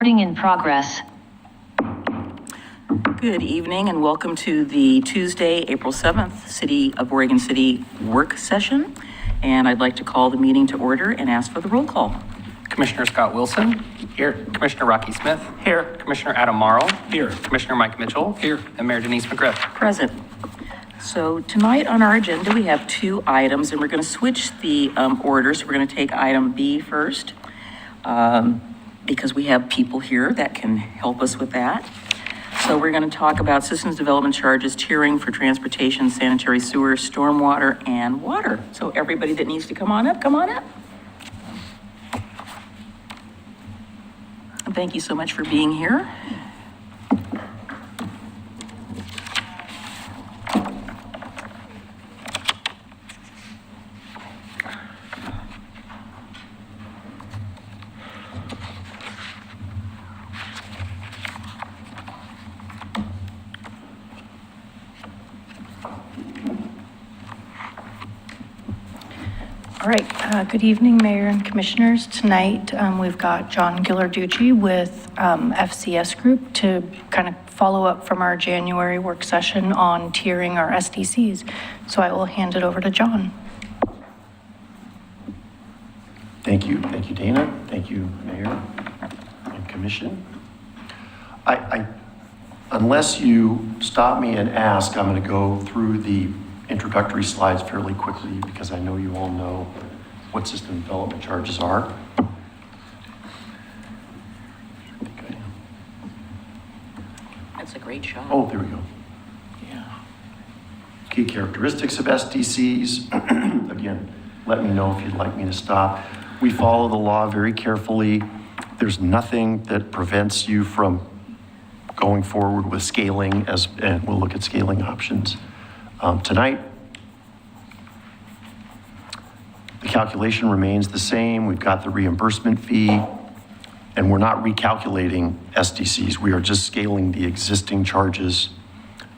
Recording in progress. Good evening and welcome to the Tuesday, April 7th, City of Oregon City work session. And I'd like to call the meeting to order and ask for the roll call. Commissioner Scott Wilson. Here. Commissioner Rocky Smith. Here. Commissioner Adam Marl. Here. Commissioner Mike Mitchell. Here. And Mayor Denise McGriff. Present. So tonight on our agenda, we have two items and we're going to switch the orders. We're going to take item B first because we have people here that can help us with that. So we're going to talk about systems development charges, tiering for transportation, sanitary sewer, stormwater, and water. So everybody that needs to come on up, come on up. And thank you so much for being here. All right, good evening, Mayor and Commissioners. Tonight, we've got John Gillarducci with FCS Group to kind of follow up from our January work session on tiering our SDCs. So I will hand it over to John. Thank you, Dana. Thank you, Mayor and Commission. Unless you stop me and ask, I'm going to go through the introductory slides fairly quickly because I know you all know what system development charges are. That's a great shot. Oh, there we go. Yeah. Key characteristics of SDCs. Again, let me know if you'd like me to stop. We follow the law very carefully. There's nothing that prevents you from going forward with scaling, and we'll look at scaling options. Tonight, the calculation remains the same. We've got the reimbursement fee, and we're not recalculating SDCs. We are just scaling the existing charges.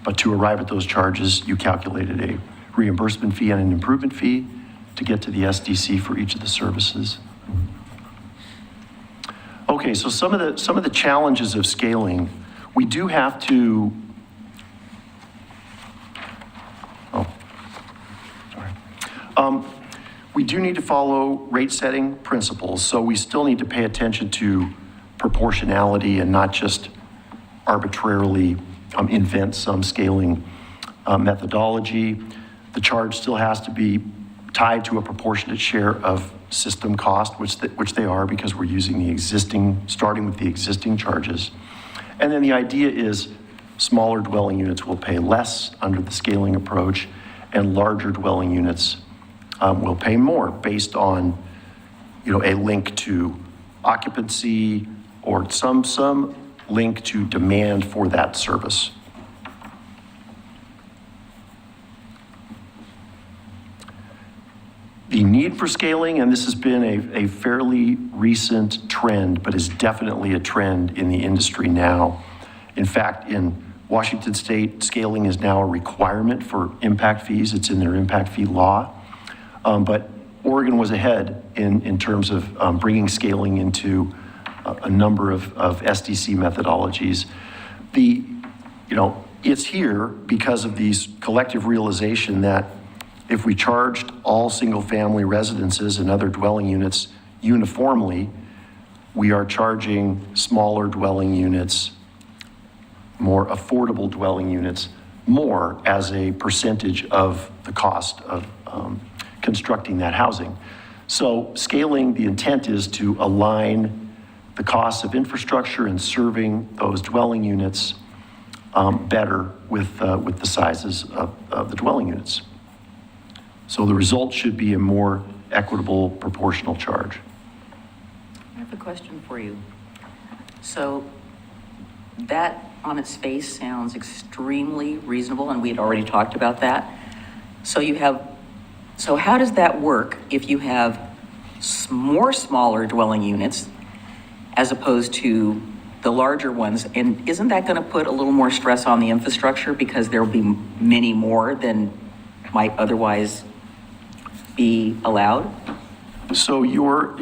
But to arrive at those charges, you calculated a reimbursement fee and an improvement fee to get to the SDC for each of the services. Okay, so some of the challenges of scaling, we do have to. We do need to follow rate setting principles, so we still need to pay attention to proportionality and not just arbitrarily invent some scaling methodology. The charge still has to be tied to a proportionate share of system cost, which they are because we're using the existing, starting with the existing charges. And then the idea is smaller dwelling units will pay less under the scaling approach, and larger dwelling units will pay more based on, a link to occupancy or some link to demand for that service. The need for scaling, and this has been a fairly recent trend, but is definitely a trend in the industry now. In fact, in Washington State, scaling is now a requirement for impact fees. It's in their impact fee law. But Oregon was ahead in terms of bringing scaling into a number of SDC methodologies. It's here because of these collective realization that if we charged all single-family residences and other dwelling units uniformly, we are charging smaller dwelling units, more affordable dwelling units, more as a percentage of the cost of constructing that housing. So scaling, the intent is to align the costs of infrastructure and serving those dwelling units better with the sizes of the dwelling units. So the result should be a more equitable proportional charge. I have a question for you. So that on its face sounds extremely reasonable, and we had already talked about that. So how does that work if you have more smaller dwelling units as opposed to the larger ones? And isn't that going to put a little more stress on the infrastructure because there will be many more than might otherwise be allowed? So your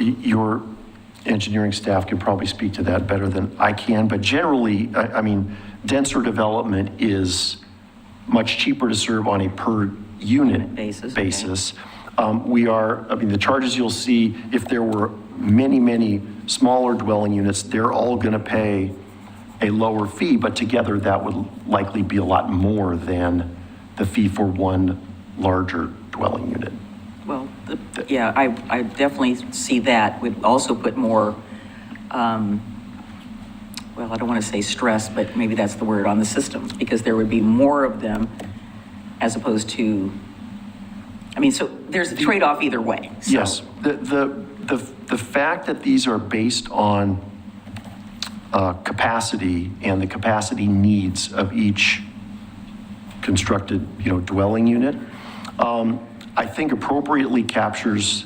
engineering staff can probably speak to that better than I can, but generally, I mean, denser development is much cheaper to serve on a per unit Basis, okay. basis. I mean, the charges you'll see, if there were many, many smaller dwelling units, they're all going to pay a lower fee, but together that would likely be a lot more than the fee for one larger dwelling unit. Well, yeah, I definitely see that. We'd also put more, well, I don't want to say stress, but maybe that's the word, on the systems, because there would be more of them as opposed to, I mean, so there's a trade-off either way. So. Yes, the fact that these are based on capacity and the capacity needs of each constructed, dwelling unit, I think appropriately captures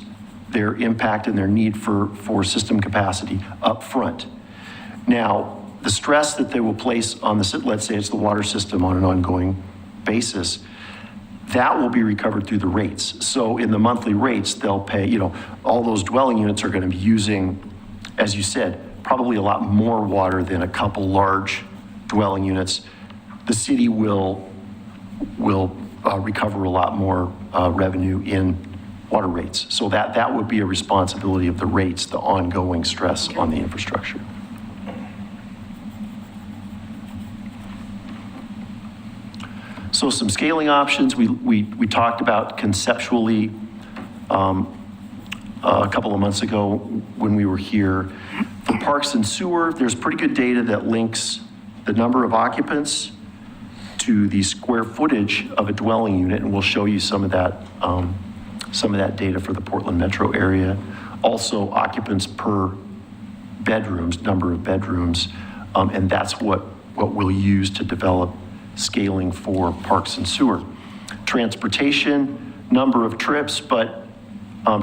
their impact and their need for system capacity up front. Now, the stress that they will place on let's say it's the water system on an ongoing basis, that will be recovered through the rates. So in the monthly rates, they'll pay, all those dwelling units are going to be using, as you said, probably a lot more water than a couple large dwelling units. The city will recover a lot more revenue in water rates. So that would be a responsibility of the rates, the ongoing stress on the infrastructure. So some scaling options we talked about conceptually a couple of months ago when we were here. For parks and sewer, there's pretty good data that links the number of occupants to the square footage of a dwelling unit, and we'll show you some of that data for the Portland metro area. Also, occupants per bedrooms, number of bedrooms, and that's what we'll use to develop scaling for parks and sewer. Transportation, number of trips, but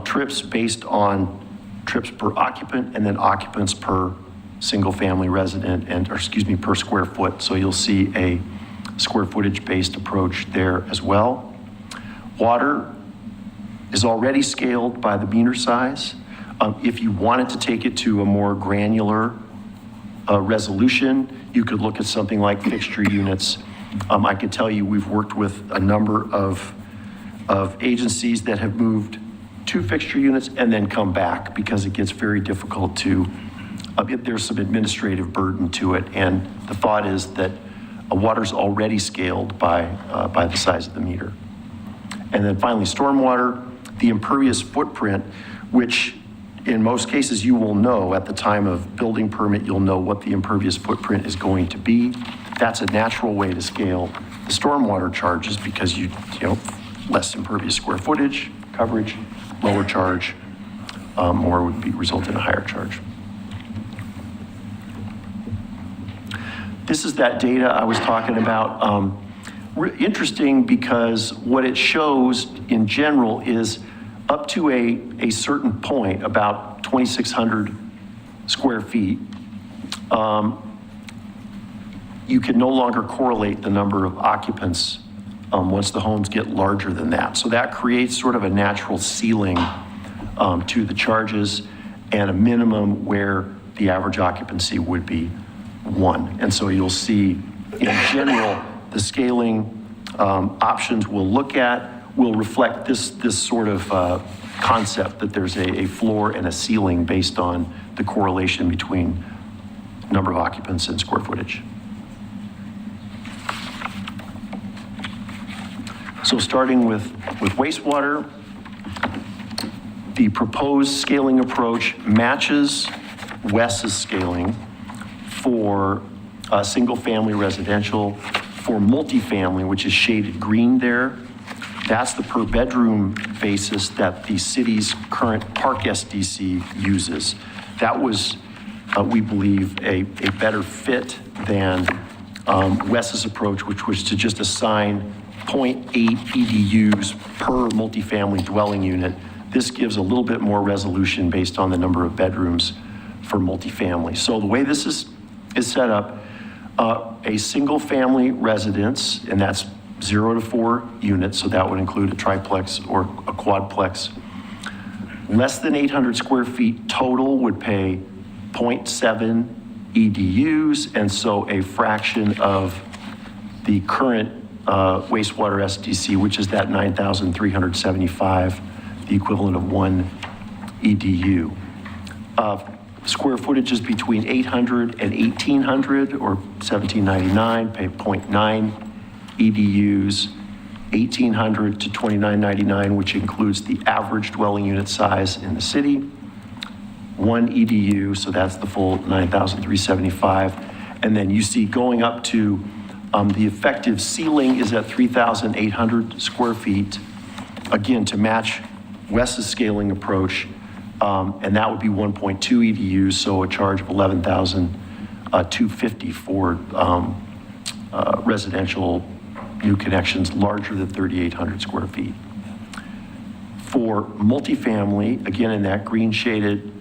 trips based on trips per occupant and then occupants per single family resident per square foot. So you'll see a square footage based approach there as well. Water is already scaled by the meter size. If you wanted to take it to a more granular resolution, you could look at something like fixture units. I can tell you we've worked with a number of agencies that have moved to fixture units and then come back because it gets very difficult to, there's some administrative burden to it. And the thought is that water's already scaled by the size of the meter. And then finally, stormwater, the impervious footprint, which in most cases you will know at the time of building permit, you'll know what the impervious footprint is going to be. That's a natural way to scale the stormwater charges because you less impervious square footage, coverage, lower charge, or would result in a higher charge. This is that data I was talking about. Interesting because what it shows in general is up to a certain point, about 2,600 square feet, you can no longer correlate the number of occupants once the homes get larger than that. So that creates sort of a natural ceiling to the charges and a minimum where the average occupancy would be 1. And so you'll see in general, the scaling options we'll look at will reflect this sort of concept that there's a floor and a ceiling based on the correlation between number of occupants and square footage. So starting with wastewater, the proposed scaling approach matches Wes's scaling for single-family residential. For multifamily, which is shaded green there, that's the per bedroom basis that the city's current park SDC uses. That was, we believe, a better fit than Wes's approach, which was to just assign 0.8 EDUs per multifamily dwelling unit. This gives a little bit more resolution based on the number of bedrooms for multifamily. So the way this is set up, a single family residence, and that's 0 to 4 units, so that would include a triplex or a quadplex, Less than 800 square feet total would pay 0.7 EDUs, and so a fraction of the current wastewater SDC, which is that 9,375, the equivalent of 1 EDU. Square footage is between 800 and 1,800, or 1,799, pay 0.9 EDUs. 1,800 to 2,999, which includes the average dwelling unit size in the city. 1 EDU, so that's the full 9,375. And then you see going up to the effective ceiling is at 3,800 square feet. Again, to match Wes's scaling approach, and that would be 1.2 EDUs, so a charge of 11,250 for residential new connections larger than 3,800 square feet. For multifamily, again, in that green shaded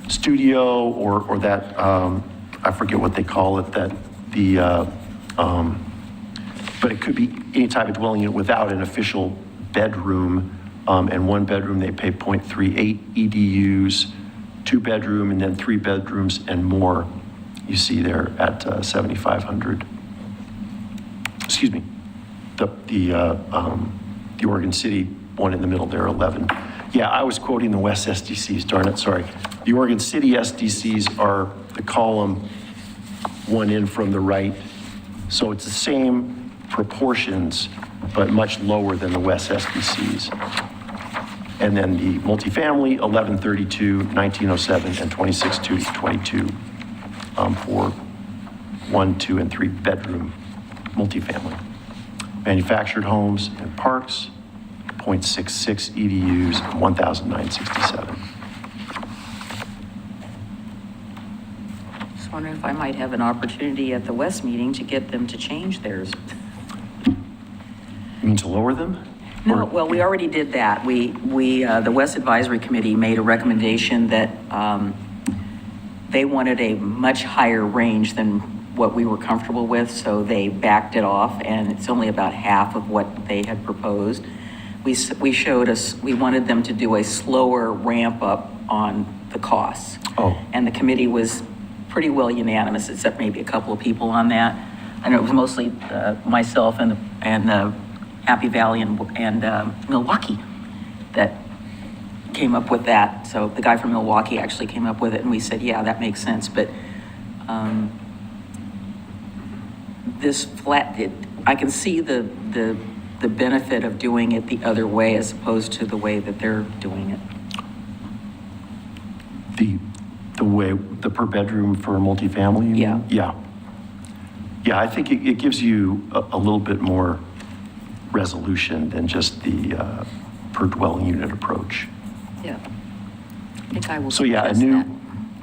studio or that, I forget what they call it, but it could be any type of dwelling unit without an official bedroom, and 1 bedroom, they pay 0.38 EDUs, 2 bedroom, and then 3 bedrooms and more, you see there at 7,500. Excuse me, the Oregon City one in the middle there, 11. Yeah, I was quoting the West SDCs, darn it, sorry. The Oregon City SDCs are the column one in from the right. So it's the same proportions, but much lower than the West SDCs. And then the multifamily, 1132, 1907, and 2622 for 1, 2, and 3 bedroom multifamily. Manufactured homes and parks, 0.66 EDUs, 1,967. Just wondering if I might have an opportunity at the West meeting to get them to change theirs. You mean to lower them? No, Or- well, we already did that. The West Advisory Committee made a recommendation that they wanted a much higher range than what we were comfortable with, so they backed it off, and it's only about half of what they had proposed. We wanted them to do a slower ramp up on the costs. Oh. And the committee was pretty well unanimous, except maybe a couple of people on that. And it was mostly myself and Happy Valley and Milwaukee that came up with that. So the guy from Milwaukee actually came up with it, and we said, yeah, that makes sense. But this flat, I can see the benefit of doing it the other way as opposed to the way that they're doing it. The way, the per bedroom for multifamily? you Yeah. mean? Yeah. Yeah, I think it gives you a little bit more resolution than just the per dwelling unit approach. Yeah. I think I will So yeah, a suggest new,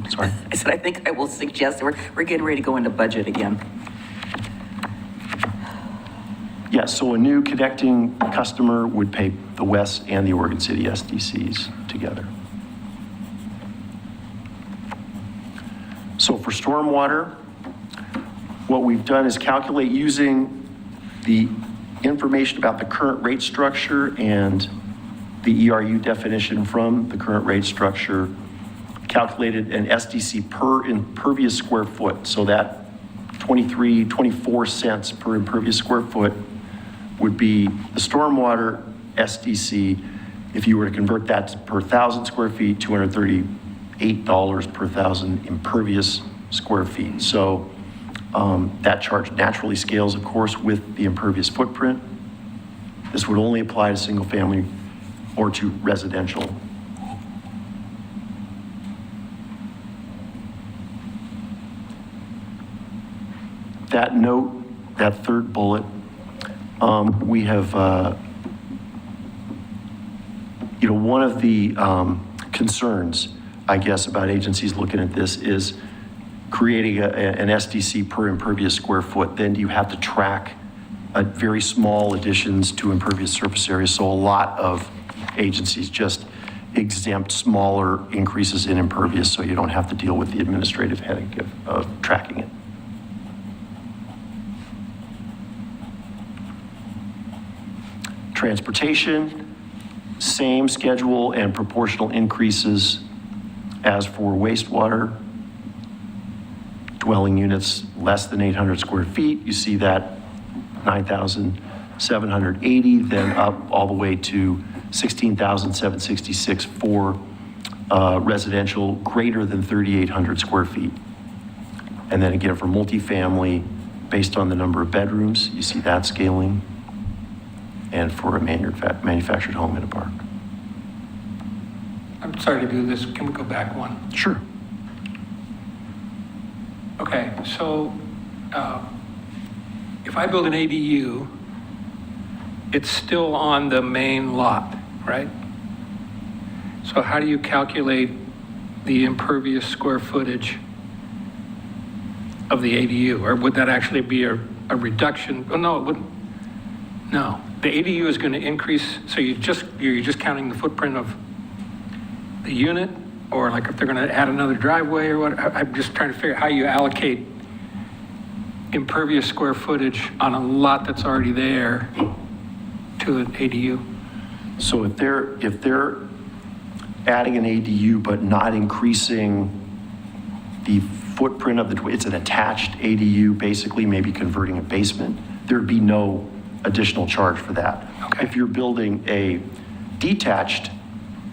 that. sorry. I said, I think I will suggest, we're getting ready to go into budget again. Yeah, so a new connecting customer would pay the West and the Oregon City SDCs together. So for stormwater, what we've done is calculate using the information about the current rate structure and the ERU definition from the current rate structure, calculated an SDC per impervious square foot. So that 24 cents per impervious square foot would be the stormwater SDC. If you were to convert that to per 1,000 square feet, $238 per 1,000 impervious square feet. So that charge naturally scales, of course, with the impervious footprint. This would only apply to single family or to residential. That note, that third bullet, we have, one of the concerns, I guess, about agencies looking at this is creating an SDC per impervious square foot. Then you have to track very small additions to impervious surface area. So a lot of agencies just exempt smaller increases in impervious so you don't have to deal with the administrative headache of tracking it. Transportation, Same schedule and proportional increases as for wastewater. Dwelling units less than 800 square feet, you see that 9,780, then up all the way to 16,766 for residential greater than 3,800 square feet. And then again, for multifamily, based on the number of bedrooms, you see that scaling. And for a manufactured home in a park. I'm sorry to do this. Can we go back one? Sure. Okay, so if I build an ADU, it's still on the main lot, right? So how do you calculate the impervious square footage of the ADU? Or would that actually be a reduction? Oh, no, it wouldn't. No, the ADU is going to increase, so you're just counting the footprint of the unit? Or like if they're going to add another driveway or what? I'm just trying to figure out how you allocate impervious square footage on a lot that's already there to an ADU. So if they're adding an ADU but not increasing the footprint of it's an attached ADU, basically maybe converting a basement, there'd be no additional charge for that. Okay. If you're building a detached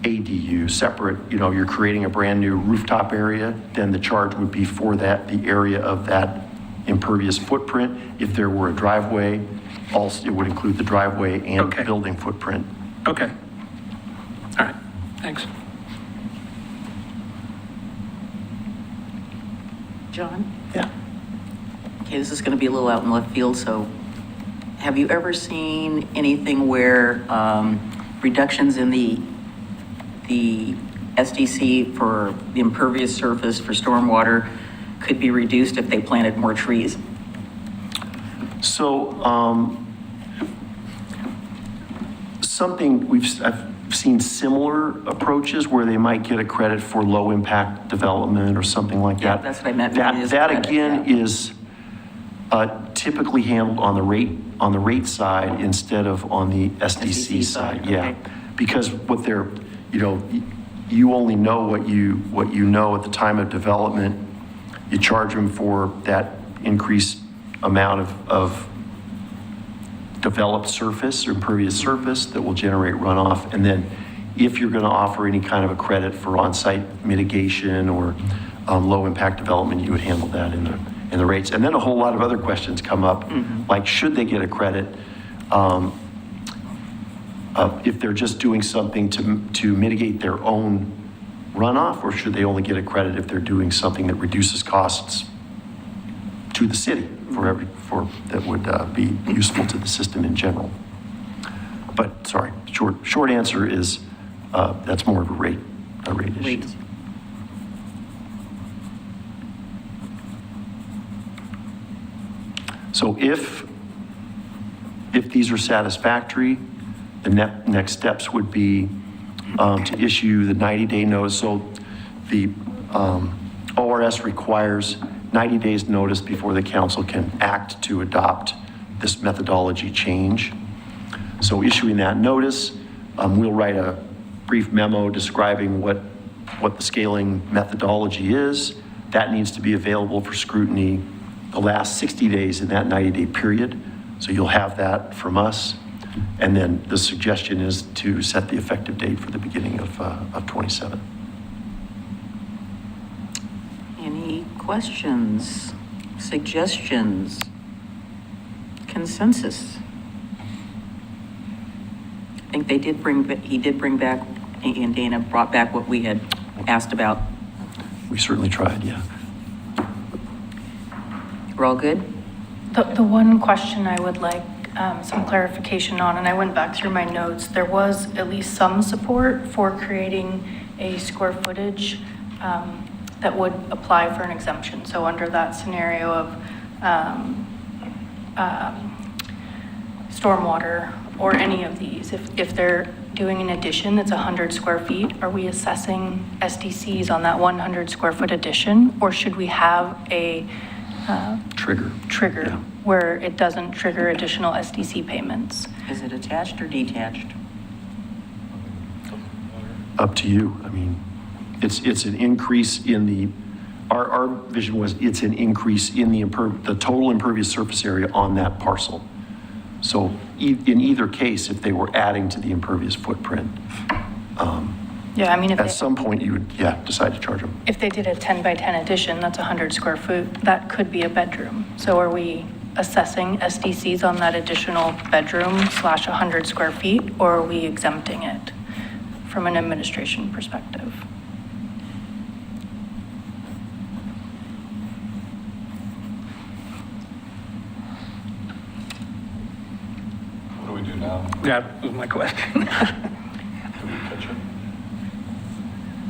ADU, separate, you're creating a brand new rooftop area, then the charge would be for that, the area of that impervious footprint. If there were a driveway, also it would include the driveway and Okay. building footprint. Okay. All right, thanks. John? Yeah. Okay, this is going to be a little out in left field, so have you ever seen anything where reductions in the SDC for the impervious surface for stormwater could be reduced if they planted more trees? So, I've seen similar approaches where they might get a credit for low impact development or something like Yeah, that. that's what I meant. That, Maybe it's that credit, again yeah. is typically handled on the rate side instead of on the SDC side. Yeah, okay. because what they're, you only know what you know at the time of development. You charge them for that increased amount of developed surface or impervious surface that will generate runoff. And then if you're going to offer any kind of a credit for on-site mitigation or low impact development, you would handle that in the rates. And then a whole lot of other questions come up, like should they get a credit if they're just doing something to mitigate their own runoff, or should they only get a credit if they're doing something that reduces costs to the city that would be useful to the system in general? But sorry, short answer is that's more of a rate issue. Rates. So if these are satisfactory, the next steps would be to issue the 90-day notice. So the ORS requires 90 days notice before the council can act to adopt this methodology change. So issuing that notice, we'll write a brief memo describing what the scaling methodology is. That needs to be available for scrutiny the last 60 days in that 90-day period. So you'll have that from us. And then the suggestion is to set the effective date for the beginning of 27. Any questions, suggestions, consensus? I think he did bring back, and Dana brought back what we had asked about. We certainly tried, yeah. We're all good? The one question I would like some clarification on, and I went back through my notes, there was at least some support for creating a square footage that would apply for an exemption. So under that scenario of stormwater or any of these, if they're doing an addition that's 100 square feet, are we assessing SDCs on that 100 square foot addition? Or should we have a Trigger. trigger where it doesn't trigger additional SDC payments? Is it attached or detached? up to you. I mean, it's an increase in the, our vision was it's an increase in the total impervious surface area on that parcel. So in either case, if they were adding to the impervious footprint, Yeah, I mean, at some point you would, decide to charge them. if they did a 10 by 10 addition, that's 100 square foot, that could be a bedroom. So are we assessing SDCs on that additional bedroom / 100 square feet, or are we exempting it from an administration perspective? What do we do now? That was my question. Do we catch it?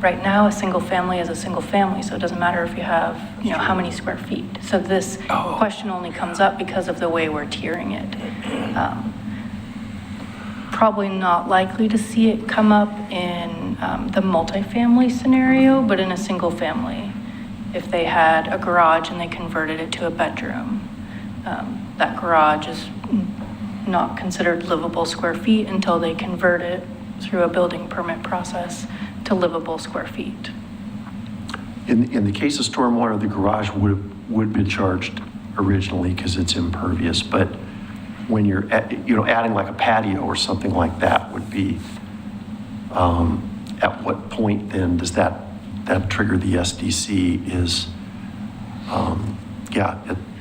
Right now, a single family is a single family, so it doesn't matter if you have, how many square feet. So this question only comes up because of the way we're tiering it. Probably not likely to see it come up in the multifamily scenario, but in a single family, if they had a garage and they converted it to a bedroom, that garage is not considered livable square feet until they convert it through a building permit process to livable square feet. In the case of stormwater, the garage would be charged originally because it's impervious, but when you're adding like a patio or something like that would be, at what point then does that trigger the SDC is,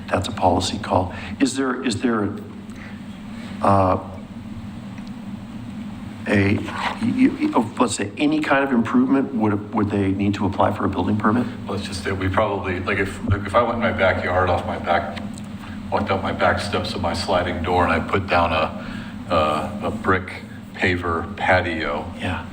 that's a policy call. Is there let's say any kind of improvement, would they need to apply for a building permit? Let's just say we probably, like if I went in my backyard walked up my back steps of my sliding door and I put down a brick paver patio Yeah.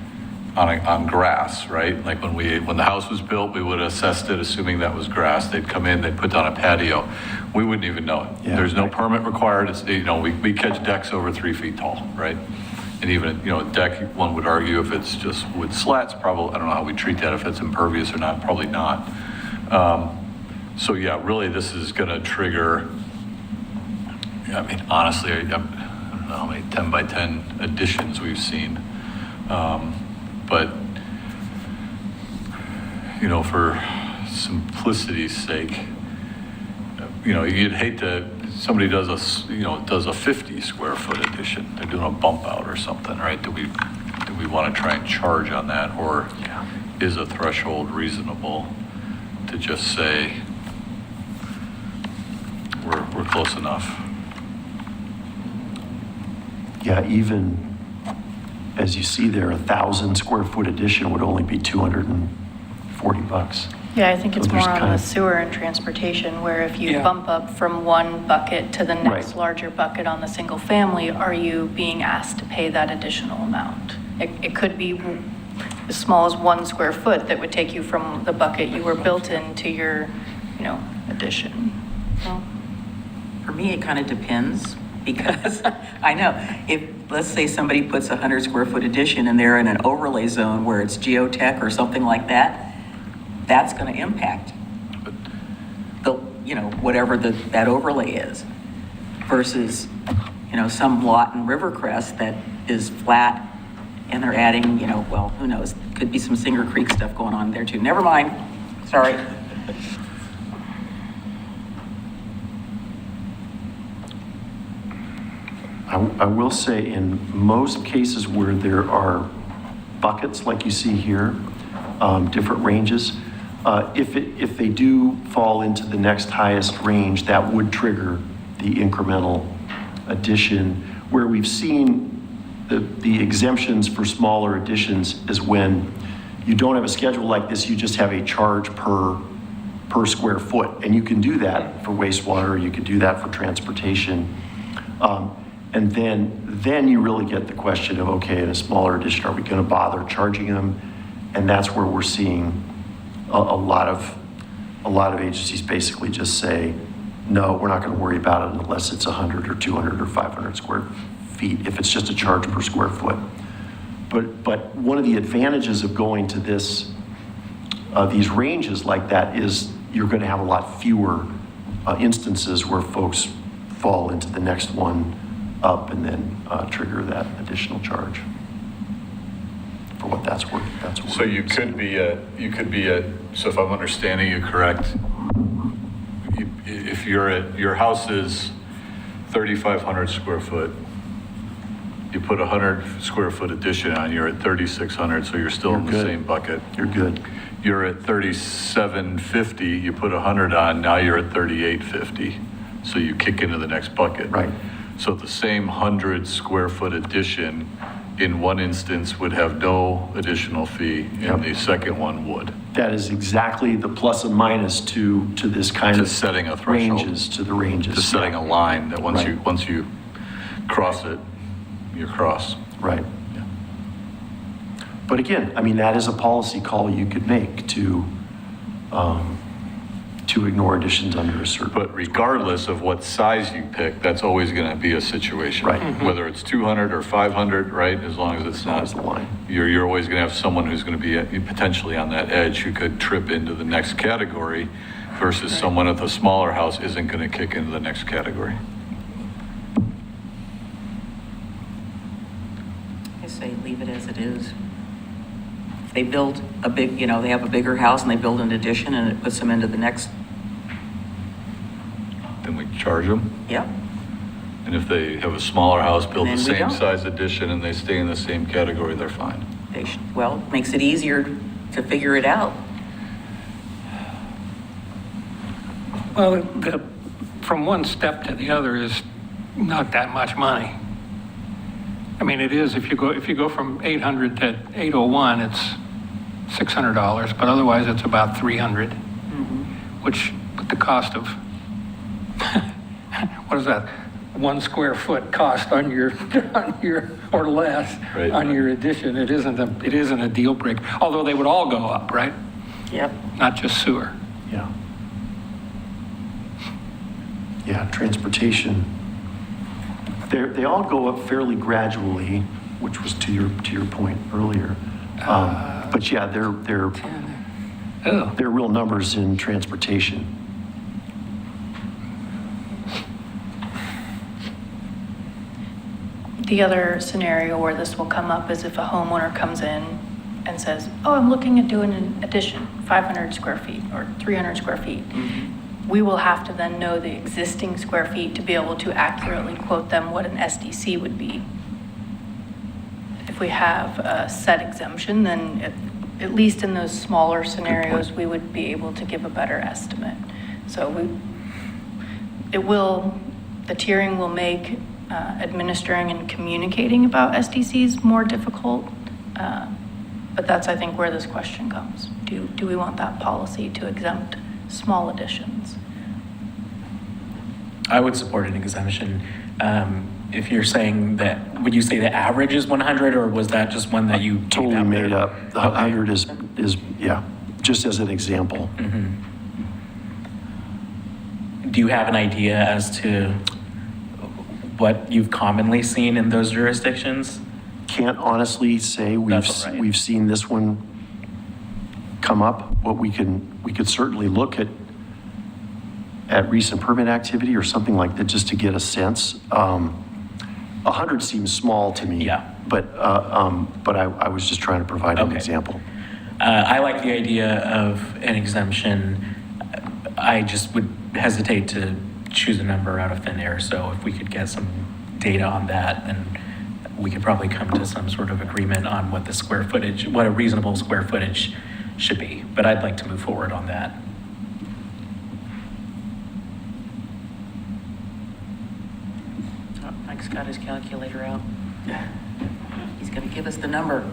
on grass, right? Like when the house was built, we would have assessed it, assuming that was grass. They'd come in, they'd put down a patio. We wouldn't even know it. Yeah. There's no permit required. It's, we catch decks over 3 feet tall, right? And even, a deck, one would argue if it's just wood slats, probably, I don't know how we treat that, if it's impervious or not, probably not. So yeah, really this is gonna trigger, I mean, honestly, I don't know how many 10 by 10 additions we've seen. But, for simplicity's sake, you'd hate to, somebody does a 50 square foot addition, they're doing a bump out or something, right? Do we want to try and charge on that, or is a threshold reasonable to just say we're close enough? Yeah, even as you see there, 1,000 square foot addition would only be $240. Yeah, I think it's So there's more on kind the of- sewer and transportation, where if you Yeah. bump up from one bucket to the next Right. larger bucket on the single family, are you being asked to pay that additional amount? It could be as small as 1 square foot that would take you from the bucket you were built in to your, addition. So, For me, it kind of depends, because I know, if, let's say somebody puts a 100 square foot addition and they're in an overlay zone where it's geotech or something like that, that's going to impact the, whatever that overlay is, versus, some lot in Rivercrest that is flat and they're adding, well, who knows, could be some Singer Creek stuff going on there too. Never mind, sorry. I will say in most cases where there are buckets like you see here, different ranges, if they do fall into the next highest range, that would trigger the incremental addition. Where we've seen the exemptions for smaller additions is when you don't have a schedule like this, you just have a charge per square foot. And you can do that for wastewater, you can do that for transportation. And then you really get the question of, okay, in a smaller addition, are we going to bother charging them? And that's where we're seeing a lot of agencies basically just say, no, we're not going to worry about it unless it's 100 or 200 or 500 square feet, if it's just a charge per square foot. But one of the advantages of going to these ranges like that is you're going to have a lot fewer instances where folks fall into the next one up and then trigger that additional charge for what that's worth. So you could be at, so if I'm understanding you correct, if you're at, your house is 3,500 square foot, you put a 100 square foot addition on, you're at 3,600, so you're still in the good. same bucket. You're good. You're at 3,750, you put 100 on, now you're at 3,850. So you kick into the next bucket. Right. So the same 100 square foot addition in one instance would have no additional fee, Yep. and the second one would. That is exactly the plus and minus to this kind To of. setting a threshold. Ranges, to the ranges. To setting a line that once Right. once you cross it, you're cross. Right. But again, I mean, that is a policy call you could make to ignore additions under a certain. But regardless of what size you pick, that's always going to be a situation. Right. Mhm. Whether it's 200 or 500, right? As long as it's not. Always the line. You're always going to have someone who's going to be potentially on that edge who could trip into the next category versus someone at the smaller house isn't going to kick into the next category. I say leave it as it is. If they build a big, they have a bigger house and they build an addition and it puts them into the next, Then we charge them. yep. And if they have a smaller house, build the Then we same don't. size addition, and they stay in the same category, they're fine. Well, makes it easier to figure it out. Well, from one step to the other is not that much money. I mean, it is, if you go from 800 to 801, it's $600, but otherwise it's about 300, which, with the cost of, what is that? 1 square foot cost on your, or less, Right. on your addition, it isn't a deal breaker, although they would all go up, right? Yep. Not just sewer. Yeah. Yeah, transportation. They all go up fairly gradually, which was to your point earlier. But yeah, they're Oh, real numbers in transportation. The other scenario where this will come up is if a homeowner comes in and says, oh, I'm looking at doing an addition, 500 square feet or 300 square feet. We will have to then know the existing square feet to be able to accurately quote them what an SDC would be. If we have a set exemption, then at least in those smaller scenarios, we would be able to give a better estimate. So the tiering will make administering and communicating about SDCs more difficult. But that's, I think, where this question comes. Do we want that policy to exempt small additions? I would support an exemption. If you're saying that, would you say the average is 100, or was that just one that you gave Totally out made there? up. The Okay. 100 is, yeah, just as an example. Do you have an idea as to what you've commonly seen in those jurisdictions? Can't honestly say That's all right. we've seen this one come up. What we could certainly look at recent permit activity or something like that, just to get a sense. 100 seems small to me. Yeah. But I was just trying to provide an Okay. example. I like the idea of an exemption. I just would hesitate to choose a number out of thin air. So if we could get some data on that, then we could probably come to some sort of agreement on what the square footage, what a reasonable square footage should be. But I'd like to move forward on that. Oh, Mike's got his calculator out. He's going to give us the number.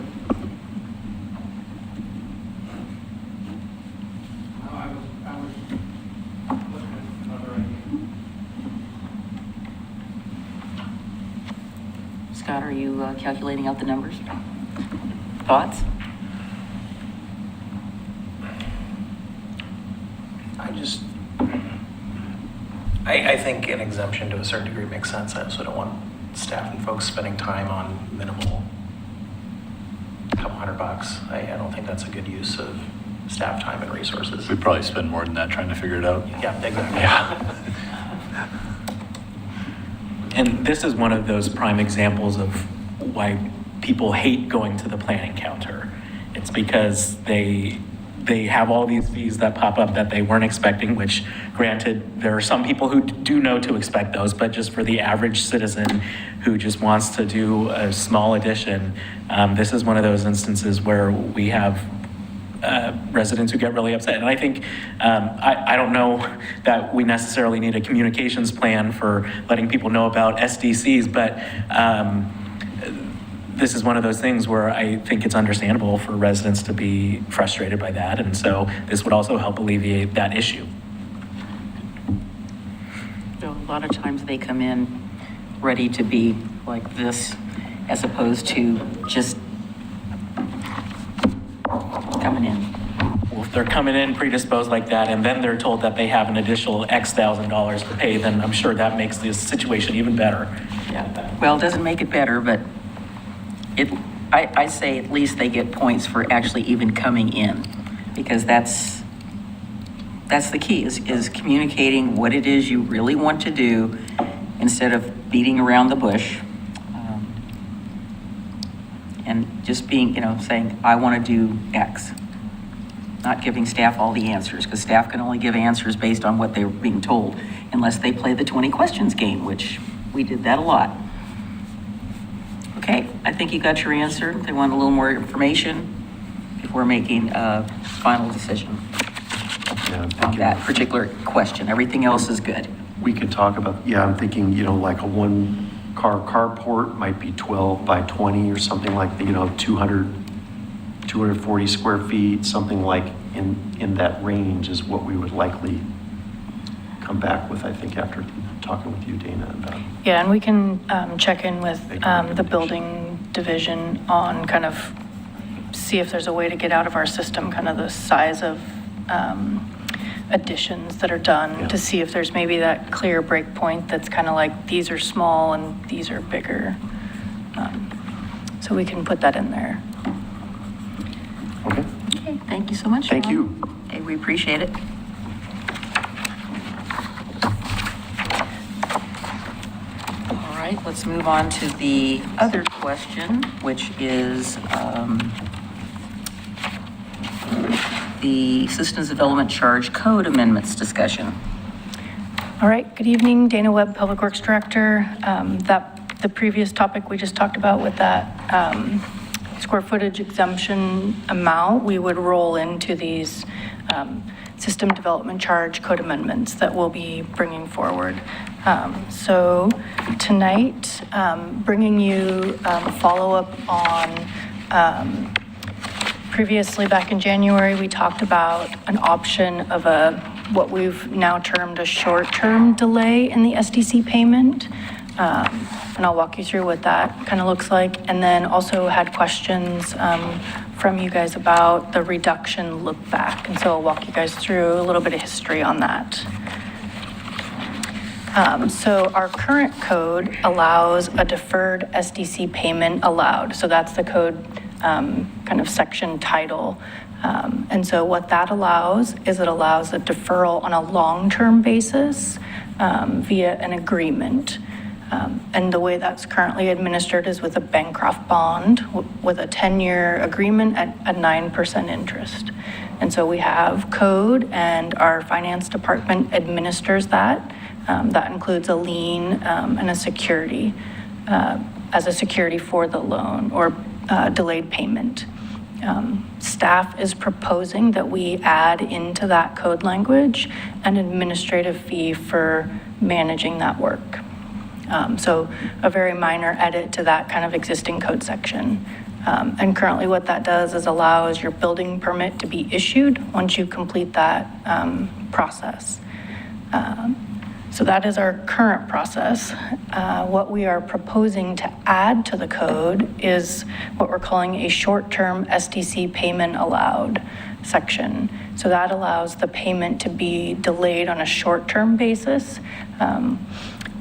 Scott, are you calculating out the numbers? Thoughts? I think an exemption to a certain degree makes sense. I also don't want staff and folks spending time on minimal, couple $100. I don't think that's a good use of staff time and resources. We'd probably spend more than that trying to figure it out. Yeah, exactly. And this is one of those prime examples of why people hate going to the planning counter. It's because they have all these fees that pop up that they weren't expecting, which granted, there are some people who do know to expect those, but just for the average citizen who just wants to do a small addition, this is one of those instances where we have residents who get really upset. And I think, I don't know that we necessarily need a communications plan for letting people know about SDCs, but this is one of those things where I think it's understandable for residents to be frustrated by that. And so this would also help alleviate that issue. So a lot of times they come in ready to be like this, as opposed to just coming in. Well, if they're coming in predisposed like that, and then they're told that they have an additional X thousand dollars to pay, then I'm sure that makes this situation even better. Yeah. Well, it doesn't make it better, but I say at least they get points for actually even coming in, because that's the key, is communicating what it is you really want to do instead of beating around the bush. And just being, saying, I want to do X. Not giving staff all the answers, because staff can only give answers based on what they're being told, unless they play the 20 questions game, which we did that a lot. Okay, I think you got your answer. They want a little more information before making a final decision on that particular question. Everything else is good. We could talk about, I'm thinking, like a one-car carport might be 12 by 20 or something like that, 240 square feet, something like in that range is what we would likely come back with, I think, after talking with you, Dana, about. Yeah, and we can check in with the building division on kind of see if there's a way to get out of our system kind of the size of additions that are done, to see if there's maybe that clear break point that's kind of like these are small and these are bigger. So we can put that in there. Okay. Okay, thank you so much. Thank Sean. you. Okay, we appreciate it. All right, let's move on to the other question, which is the Systems Development Charge Code Amendments discussion. All right, good evening, Dana Webb, Public Works Director. The previous topic we just talked about with that square footage exemption amount, we would roll into these system development charge code amendments that we'll be bringing forward. So tonight, bringing you follow-up on previously back in January, we talked about an option of what we've now termed a short-term delay in the SDC payment. And I'll walk you through what that kind of looks like. And then also had questions from you guys about the reduction look back. And so I'll walk you guys through a little bit of history on that. So our current code allows a deferred SDC payment allowed. So that's the code kind of section title. And so what that allows is it allows a deferral on a long-term basis via an agreement. And the way that's currently administered is with a Bancroft bond with a 10-year agreement at a 9% interest. And so we have code, and our finance department administers that. That includes a lien and a security as a security for the loan or delayed payment. Staff is proposing that we add into that code language an administrative fee for managing that work. So a very minor edit to that kind of existing code section. And currently what that does is allows your building permit to be issued once you complete that process. So that is our current process. What we are proposing to add to the code is what we're calling a short-term SDC payment allowed section. So that allows the payment to be delayed on a short-term basis.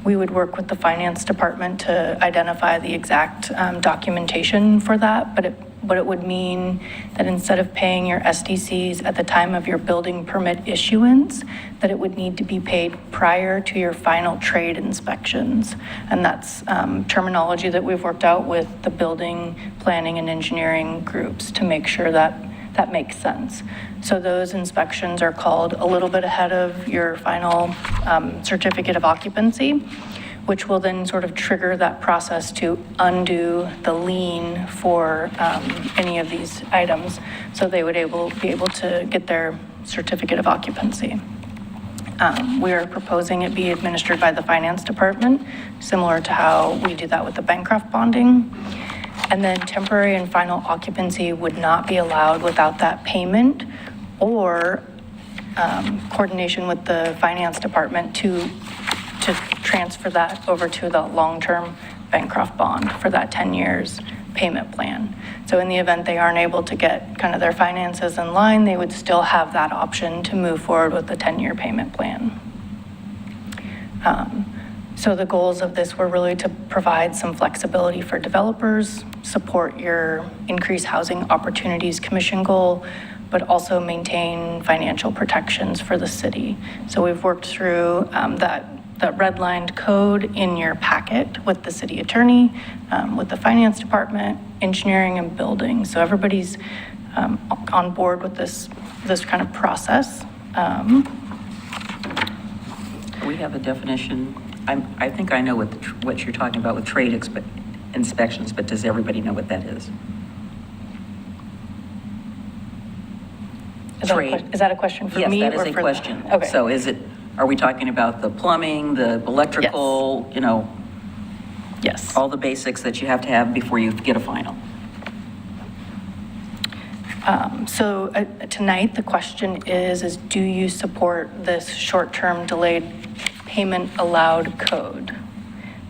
We would work with the finance department to identify the exact documentation for that, but but it would mean that instead of paying your SDCs at the time of your building permit issuance, that it would need to be paid prior to your final trade inspections. And that's terminology that we've worked out with the building, planning, and engineering groups to make sure that that makes sense. So those inspections are called a little bit ahead of your final certificate of occupancy, which will then sort of trigger that process to undo the lien for any of these items. So they would be able to get their certificate of occupancy. We are proposing it be administered by the finance department, similar to how we do that with the Bancroft bonding. And then temporary and final occupancy would not be allowed without that payment or coordination with the finance department to transfer that over to the long-term Bancroft bond for that 10 years payment plan. So in the event they aren't able to get kind of their finances in line, they would still have that option to move forward with the 10-year payment plan. So the goals of this were really to provide some flexibility for developers, support your increased housing opportunities commission goal, but also maintain financial protections for the city. So we've worked through that redlined code in your packet with the city attorney, with the finance department, engineering, and building. So everybody's on board with this kind of process. We have a definition. I think I know what you're talking about with trade inspections, but does everybody know what that is? Is that a question for me? Yes, that or is a for question. Okay. So are we talking about the plumbing, the electrical, Yes. all the basics that you have to have before you get a final? So tonight, the question is do you support this short-term delayed payment allowed code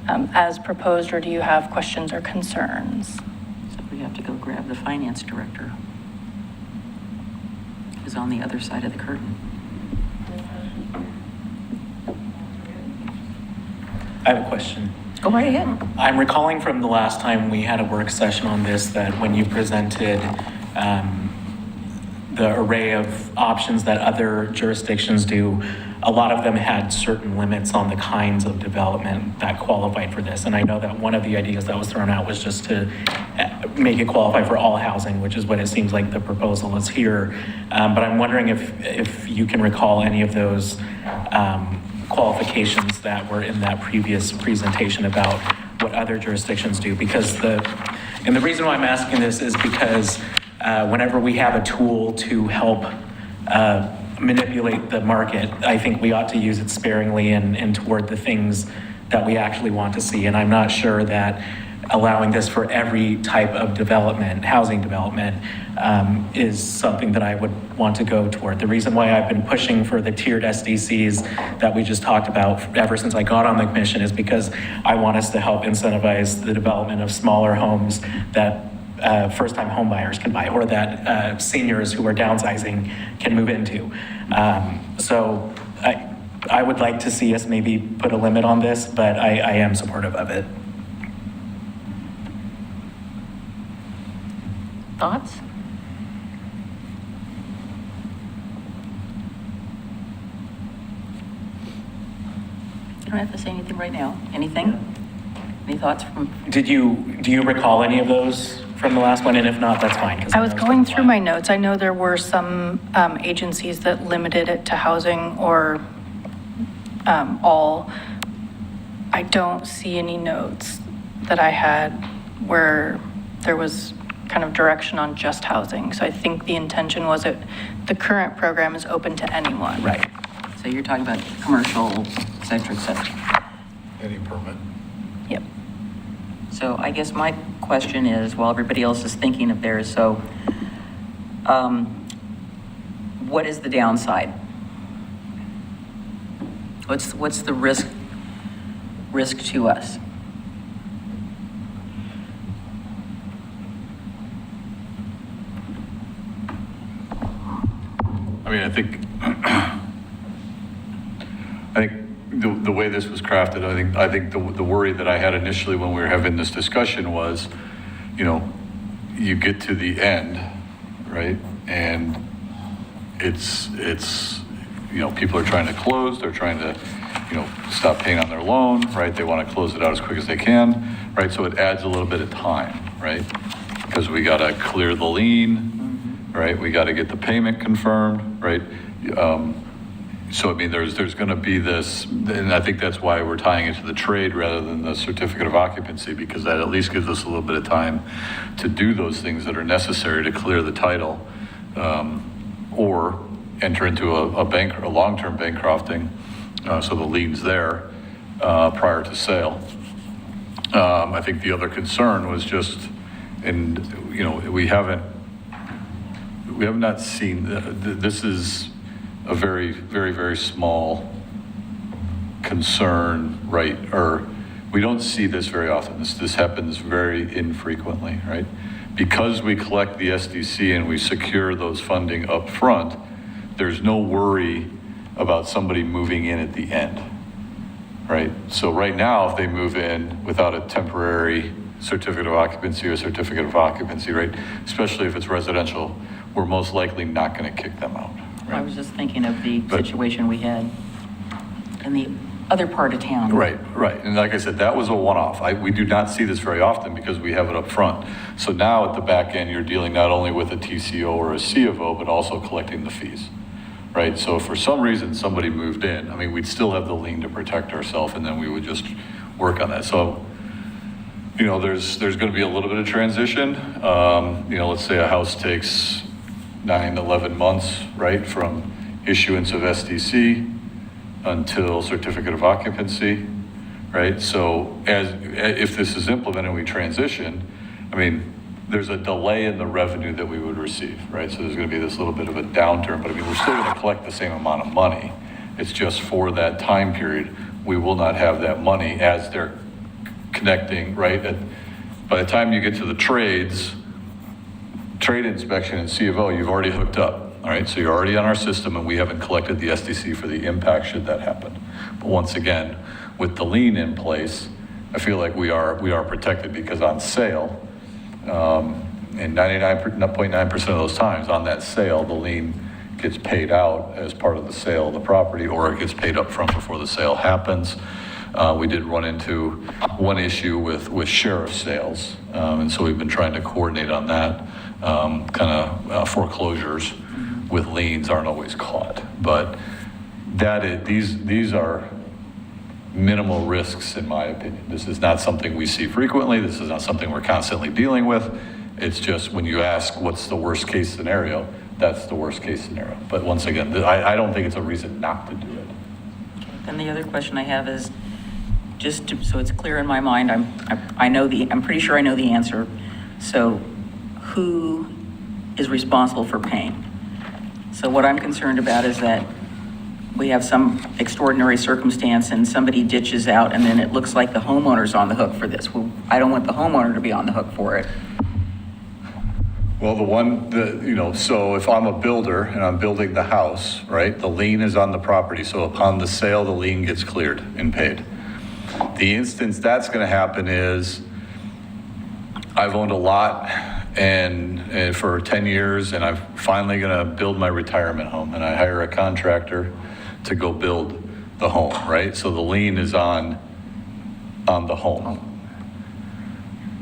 as proposed, or do you have questions or concerns? So we have to go grab the finance director, who's on the other side of the curtain. I have a question. Go right ahead. I'm recalling from the last time we had a work session on this that when you presented the array of options that other jurisdictions do, a lot of them had certain limits on the kinds of development that qualified for this. And I know that one of the ideas that was thrown out was just to make it qualify for all housing, which is what it seems like the proposal is here. But I'm wondering if you can recall any of those qualifications that were in that previous presentation about what other jurisdictions do. And the reason why I'm asking this is because whenever we have a tool to help manipulate the market, I think we ought to use it sparingly and toward the things that we actually want to see. And I'm not sure that allowing this for every type of development, housing development, is something that I would want to go toward. The reason why I've been pushing for the tiered SDCs that we just talked about ever since I got on the commission is because I want us to help incentivize the development of smaller homes that first-time home buyers can buy, or that seniors who are downsizing can move into. So I would like to see us maybe put a limit on this, but I am supportive of it. Thoughts? You don't have to say anything right now. Anything? Any thoughts from? Do you recall any of those from the last one? And if not, that's fine. 'Cause I was know going it's been a through while. my notes. I know there were some agencies that limited it to housing or all. I don't see any notes that I had where there was kind of direction on just housing. So I think the intention was that the current program is open to anyone. Right. So you're talking about commercial, et cetera, et cetera. Any permit. Yep. So I guess my question is, while everybody else is thinking of theirs, so what is the downside? What's the risk to us? I mean, I think the way this was crafted, I think the worry that I had initially when we were having this discussion was, you get to the end, right? And it's, people are trying to close, they're trying to, stop paying on their loan, right? They want to close it out as quick as they can, right? So it adds a little bit of time, right? Because we got to clear the lien, right? We got to get the payment confirmed, right? So, I mean, there's going to be this, and I think that's why we're tying it to the trade rather than the certificate of occupancy, because that at least gives us a little bit of time to do those things that are necessary to clear the title, or enter into a long-term bankrupting, so the lien's there prior to sale. I think the other concern was just, and, we have not seen, this is a very, very, very small concern, right? Or we don't see this very often. This happens very infrequently, right? Because we collect the SDC and we secure those funding up front, there's no worry about somebody moving in at the end, right? So right now, if they move in without a temporary certificate of occupancy or certificate of occupancy, right? Especially if it's residential, we're most likely not going to kick them out. Right? I was just thinking of the situation we had in the other part of town. Right. And like I said, that was a one-off. We do not see this very often because we have it up front. So now at the back end, you're dealing not only with a TCO or a C of O, but also collecting the fees, right? So if for some reason somebody moved in, I mean, we'd still have the lien to protect ourselves, and then we would just work on that. So, there's going to be a little bit of transition. Let's say a house takes 9, 11 months, right, from issuance of SDC until certificate of occupancy, right? So if this is implemented, we transition, I mean, there's a delay in the revenue that we would receive, right? So there's going to be this little bit of a downturn, but I mean, we're still going to collect the same amount of money. It's just for that time period, we will not have that money as they're connecting, right? By the time you get to the trade inspection and C of O, you've already hooked up. All right, so you're already on our system and we haven't collected the SDC for the impact should that happen. But once again, with the lien in place, I feel like we are protected because on sale, and 99.9% of those times on that sale, the lien gets paid out as part of the sale of the property, or it gets paid up front before the sale happens. We did run into one issue with sheriff sales, and so we've been trying to coordinate on that. Foreclosures with liens aren't always caught, but these are minimal risks in my opinion. This is not something we see frequently. This is not something we're constantly dealing with. It's just when you ask what's the worst case scenario, that's the worst case scenario. But once again, I don't think it's a reason not to do it. Then the other question I have is, so it's clear in my mind, I'm pretty sure I know the answer. So who is responsible for paying? So what I'm concerned about is that we have some extraordinary circumstance and somebody ditches out and then it looks like the homeowner's on the hook for this. Well, I don't want the homeowner to be on the hook for it. Well, so if I'm a builder and I'm building the house, right, the lien is on the property. So upon the sale, the lien gets cleared and paid. The instance that's going to happen is I've owned a lot and for 10 years, and I'm finally going to build my retirement home, and I hire a contractor to go build the home, right? So the lien is on the home.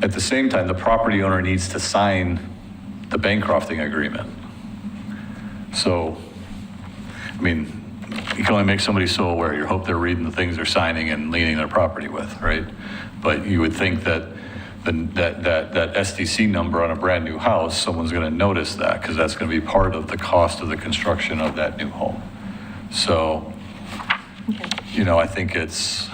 At the same time, the property owner needs to sign the bankrupting agreement. So, I mean, you can only make somebody so aware. You hope they're reading the things they're signing and leaning their property with, right? But you would think that that SDC number on a brand new house, someone's going to notice that because that's going to be part of the cost of the construction of that new home. So, I think it's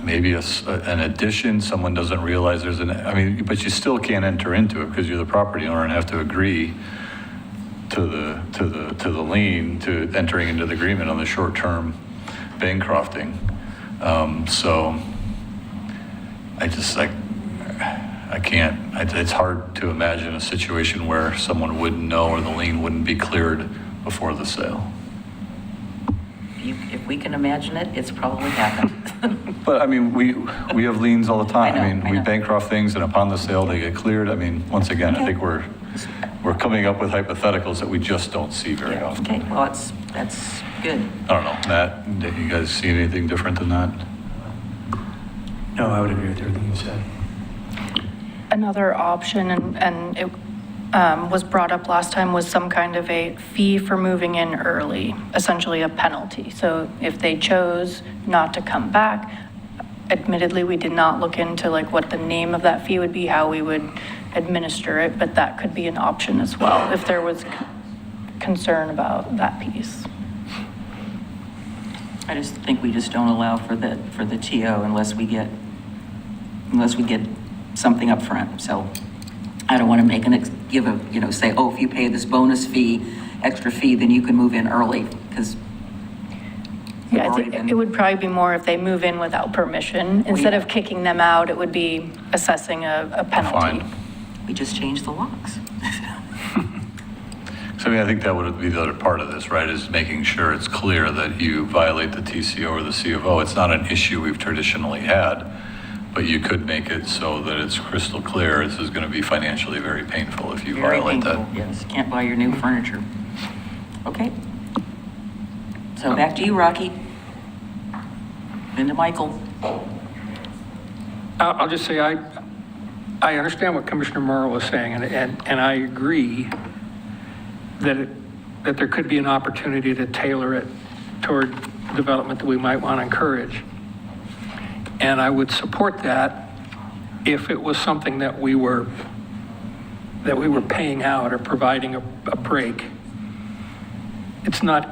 maybe an addition. Someone doesn't realize but you still can't enter into it because you're the property owner and have to agree to the lien, to entering into the agreement on the short-term bankrupting. So I can't, it's hard to imagine a situation where someone wouldn't know or the lien wouldn't be cleared before the sale. if we can imagine it, it's probably happened. But I mean, we have liens all the time. I know, I mean, I we know. bankrupt things and upon the sale, they get cleared. I mean, once again, I Okay. think we're coming up with hypotheticals that we just don't see very often. Okay, well, that's good. I don't know, Matt, did you guys see anything different than that? No, I would agree with everything you said. Another option, and it was brought up last time, was some kind of a fee for moving in early, essentially a penalty. So if they chose not to come back, admittedly, we did not look into like what the name of that fee would be, how we would administer it, but that could be an option as well, if there was concern about that piece. I just think we just don't allow for the TO unless we get something up front. So I don't want to make say, oh, if you pay this bonus fee, extra fee, then you can move in early, because Yeah, I think it would probably be more if they move in without permission. Instead of kicking them out, it would be assessing a penalty. Fine. we just changed the locks. So I mean, I think that would be the other part of this, right, is making sure it's clear that you violate the TCO or the C of O. It's not an issue we've traditionally had, but you could make it so that it's crystal clear. This is going to be financially very painful if you Very violate painful, that. yes. Can't buy your new furniture. Okay. So back to you, Rocky. Then to Michael. I'll just say, I understand what Commissioner Marl was saying, and I agree that there could be an opportunity to tailor it toward development that we might want to encourage. And I would support that if it was something that we were paying out or providing a break. It's not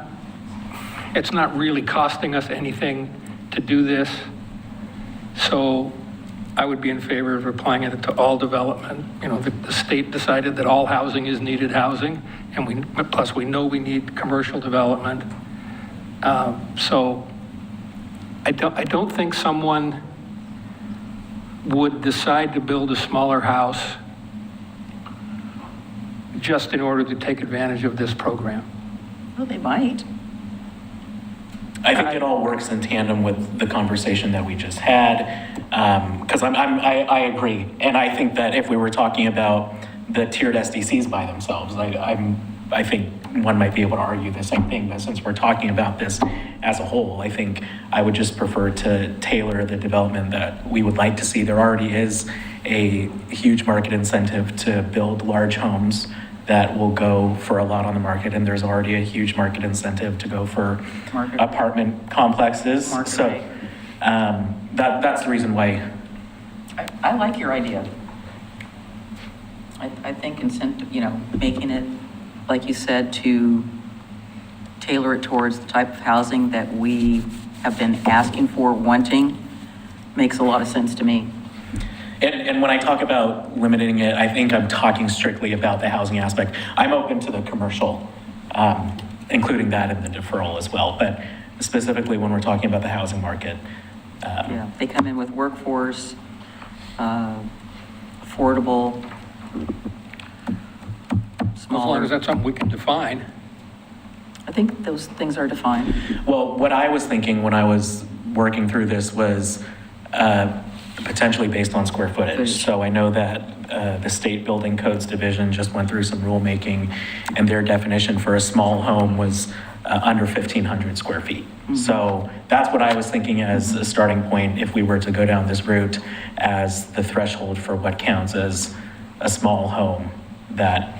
really costing us anything to do this. So I would be in favor of applying it to all development. You know, the state decided that all housing is needed housing, and plus we know we need commercial development. So I don't think someone would decide to build a smaller house just in order to take advantage of this program. Well, they might. I think it all works in tandem with the conversation that we just had, because I agree. And I think that if we were talking about the tiered SDCs by themselves, I think one might be able to argue the same thing, but since we're talking about this as a whole, I think I would just prefer to tailor the development that we would like to see. There already is a huge market incentive to build large homes that will go for a lot on the market, and there's already a huge market incentive to go for Market. apartment complexes. Market So rate. that's the reason why. I like your idea. I think making it, like you said, to tailor it towards the type of housing that we have been asking for, wanting, makes a lot of sense to me. And when I talk about limiting it, I think I'm talking strictly about the housing aspect. I'm open to the commercial, including that in the deferral as well. But specifically when we're talking about the housing market. Yeah, they come in with workforce, affordable, As long smaller. as that's something we can define. I think those things are defined. Well, what I was thinking when I was working through this was potentially based on square footage. Footage. So I know that the State Building Codes Division just went through some rulemaking, and their definition for a small home was under 1,500 square feet. So that's what I was thinking as a starting point if we were to go down this route as the threshold for what counts as a small home that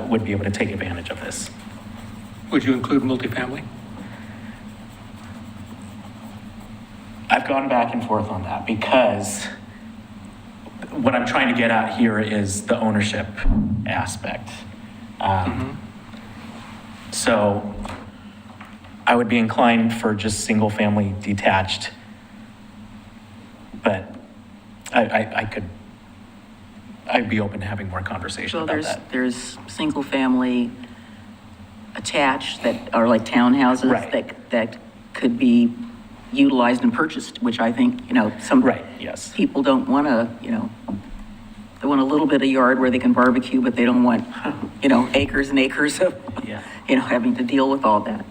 would be able to take advantage of this. Would you include multifamily? I've gone back and forth on that because what I'm trying to get at here is the ownership aspect. So I would be inclined for just single family detached, but I'd be open to having more conversation So about that. there's single family attached that are like townhouses Right. that could be utilized and purchased, which I think, some Right, yes. people don't want to, they want a little bit of yard where they can barbecue, but they don't want, acres and acres of, Yeah. having to deal with all that.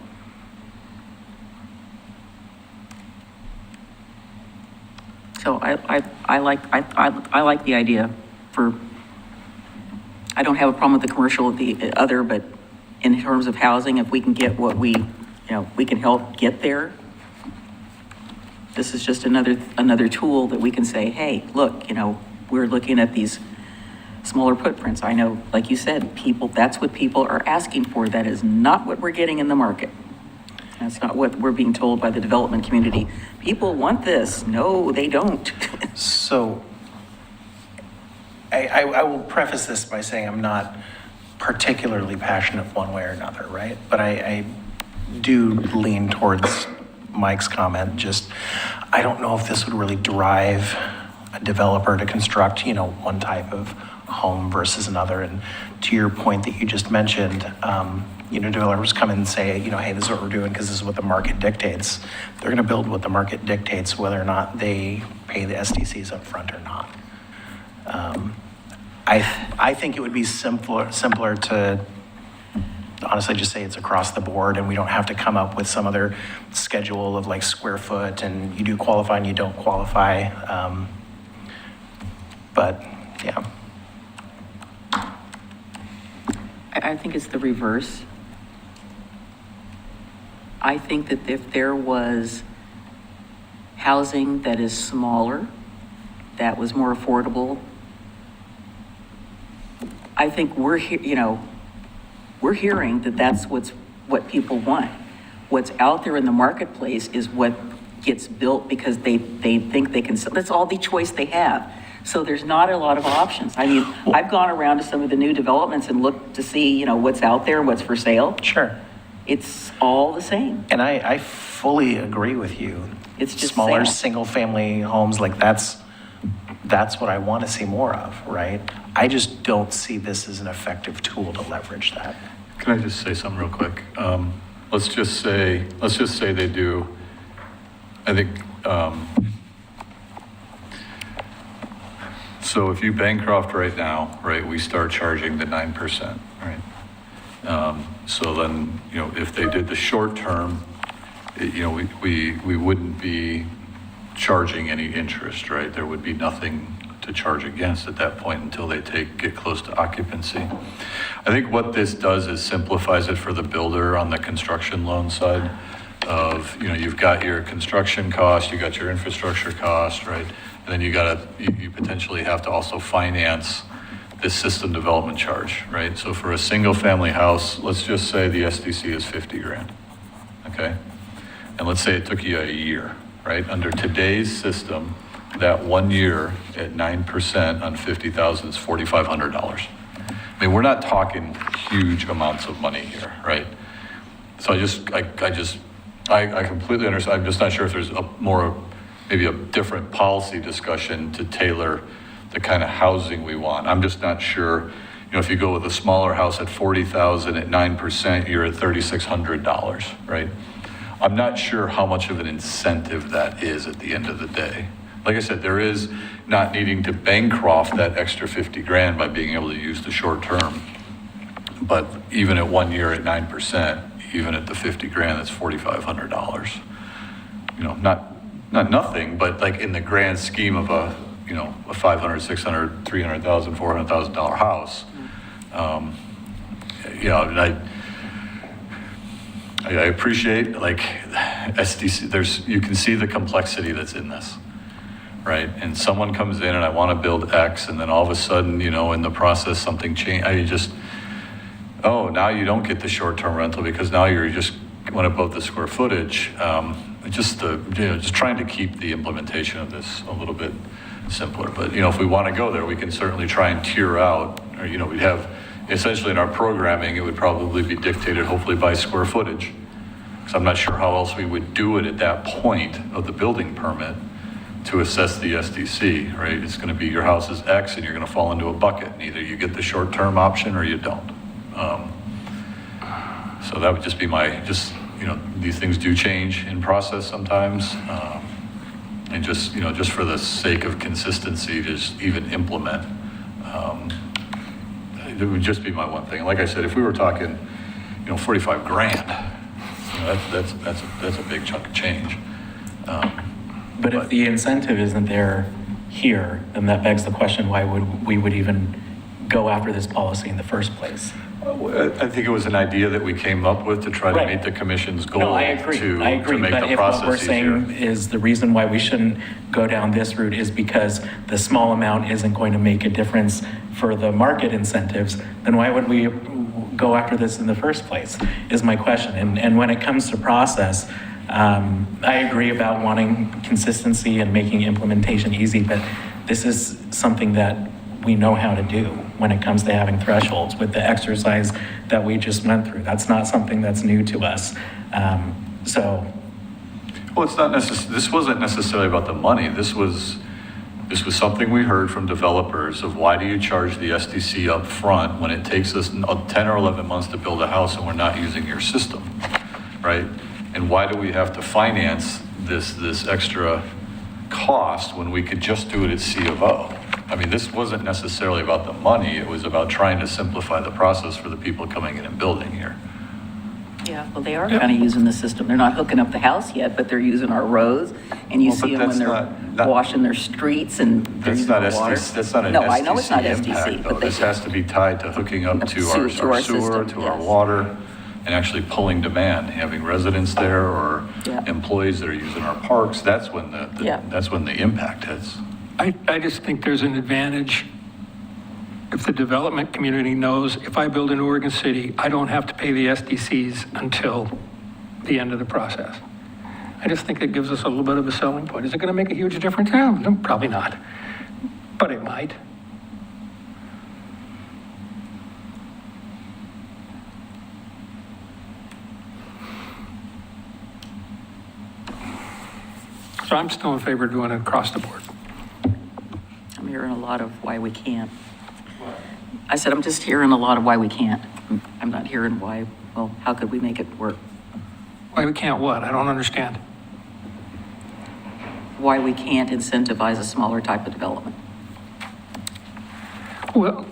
So I like the idea for, I don't have a problem with the commercial of the other, but in terms of housing, if we can get what we can help get there, this is just another tool that we can say, hey, look, we're looking at these smaller footprints. I know, like you said, that's what people are asking for. That is not what we're getting in the market. That's not what we're being told by the development community. People want this. No, they don't. So I will preface this by saying I'm not particularly passionate one way or another, right? But I do lean towards Mike's comment. Just, I don't know if this would really drive a developer to construct, one type of home versus another. And to your point that you just mentioned, developers come in and say, hey, this is what we're doing because this is what the market dictates. They're going to build what the market dictates, whether or not they pay the SDCs up front or not. I think it would be simpler to honestly just say it's across the board and we don't have to come up with some other schedule of like square foot and you do qualify and you don't qualify. But yeah. I think it's the reverse. I think that if there was housing that is smaller, that was more affordable, I think we're hearing that that's what people want. What's out there in the marketplace is what gets built because they think they can, that's all the choice they have. So there's not a lot of options. I mean, I've gone around to some of the new developments and looked to see, what's out there, what's for sale. Sure. It's all the same. And I fully agree with you. It's just smaller sale. single family homes, like that's what I want to see more of, right? I just don't see this as an effective tool to leverage that. Can I just say something real quick? Let's just say they do, I think, so if you Bancroft right now, right, we start charging the 9%, right? So then, if they did the short term, we wouldn't be charging any interest, right? There would be nothing to charge against at that point until they get close to occupancy. I think what this does is simplifies it for the builder on the construction loan side of, you've got your construction cost, you got your infrastructure cost, right? And then you potentially have to also finance this system development charge, right? So for a single family house, let's just say the SDC is 50 grand, okay? And let's say it took you a year, right? Under today's system, that 1 year at 9% on 50,000 is $4,500. I mean, we're not talking huge amounts of money here, right? So I completely understand. I'm just not sure if there's maybe a different policy discussion to tailor the kind of housing we want. I'm just not sure, if you go with a smaller house at 40,000 at 9%, you're at $3,600, right? I'm not sure how much of an incentive that is at the end of the day. Like I said, there is not needing to Bancroft that extra 50 grand by being able to use the short term. But even at 1 year at 9%, even at the 50 grand, that's $4,500. Not nothing, but like in the grand scheme of a $500,000, $600,000, $300,000, $400,000 house, I appreciate like SDC, you can see the complexity that's in this, right? And someone comes in and I want to build X and then all of a sudden, in the process, something changed. Now you don't get the short-term rental because now you're just went above the square footage. Just trying to keep the implementation of this a little bit simpler. But, if we want to go there, we can certainly try and tier out, or, we'd have, essentially in our programming, it would probably be dictated hopefully by square footage. Because I'm not sure how else we would do it at that point of the building permit to assess the SDC, right? It's going to be your house is X and you're going to fall into a bucket. And either you get the short-term option or you don't. So that would just be these things do change in process sometimes. And just for the sake of consistency, just even implement, it would just be my one thing. Like I said, if we were talking, 45 grand, that's a big chunk of change. But if the incentive isn't there here, then that begs the question, why would we even go after this policy in the first place? I think it was an idea that we came up with to try to Right. meet the commission's goal. No, I agree, to make but the if what we're process easier. saying is the reason why we shouldn't go down this route is because the small amount isn't going to make a difference for the market incentives, then why would we go after this in the first place, is my question. And when it comes to process, I agree about wanting consistency and making implementation easy, but this is something that we know how to do when it comes to having thresholds with the exercise that we just went through. That's not something that's new to us. So, Well, it's not this wasn't necessarily about the money. This was something we heard from developers of why do you charge the SDC up front when it takes us 10 or 11 months to build a house and we're not using your system, right? And why do we have to finance this extra cost when we could just do it at C of O? I mean, this wasn't necessarily about the money. It was about trying to simplify the process for the people coming in and building here. Yeah, well, they are kind of using the system. They're not hooking up the house yet, but they're using our roads. And you Well, but see them when that's they're not- washing their streets and they're That's using not the water. SDC, that's not an No, I know it's not SDC SDC, impact, though. but they, This has to be tied to hooking up to our To our sewer, system, to our yes. water, and actually pulling demand, having residents there or Yeah. employees that are using our parks. That's when Yeah. that's when the impact hits. I just think there's an advantage if the development community knows if I build in Oregon City, I don't have to pay the SDCs until the end of the process. I just think it gives us a little bit of a selling point. Is it going to make a huge difference? No, probably not, but it might. So I'm still in favor of doing it across the board. I'm hearing a lot of why we can't. I said, I'm just hearing a lot of why we can't. I'm not hearing why, well, how could we make it work? Why we can't what? I don't understand. Why we can't incentivize a smaller type of development. Well,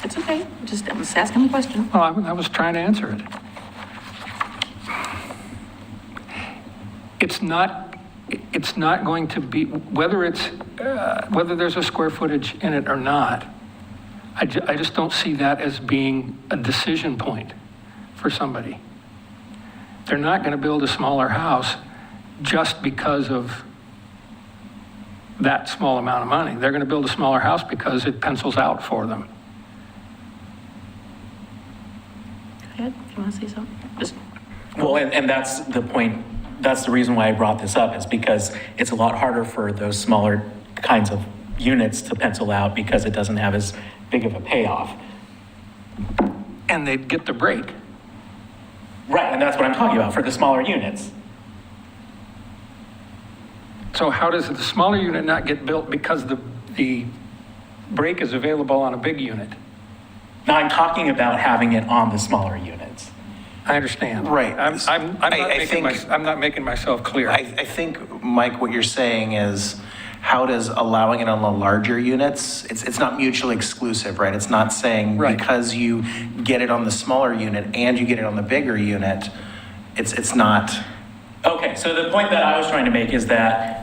It's okay, I'm just asking the question. I was trying to answer it. It's not going to be, whether there's a square footage in it or not, I just don't see that as being a decision point for somebody. They're not going to build a smaller house just because of that small amount of money. They're going to build a smaller house because it pencils out for them. Go ahead, if you want to say something. Just, well, and that's the point, that's the reason why I brought this up, is because it's a lot harder for those smaller kinds of units to pencil out because it doesn't have as big of a payoff. And they'd get the break. Right, and that's what I'm talking about, for the smaller units. So how does the smaller unit not get built because the break is available on a big unit? Now, I'm talking about having it on the smaller units. I understand. Right. I'm not making myself clear. I think, Mike, what you're saying is, how does allowing it on the larger units, it's not mutually exclusive, right? It's not saying Right. because you get it on the smaller unit and you get it on the bigger unit, it's not. Okay, so the point that I was trying to make is that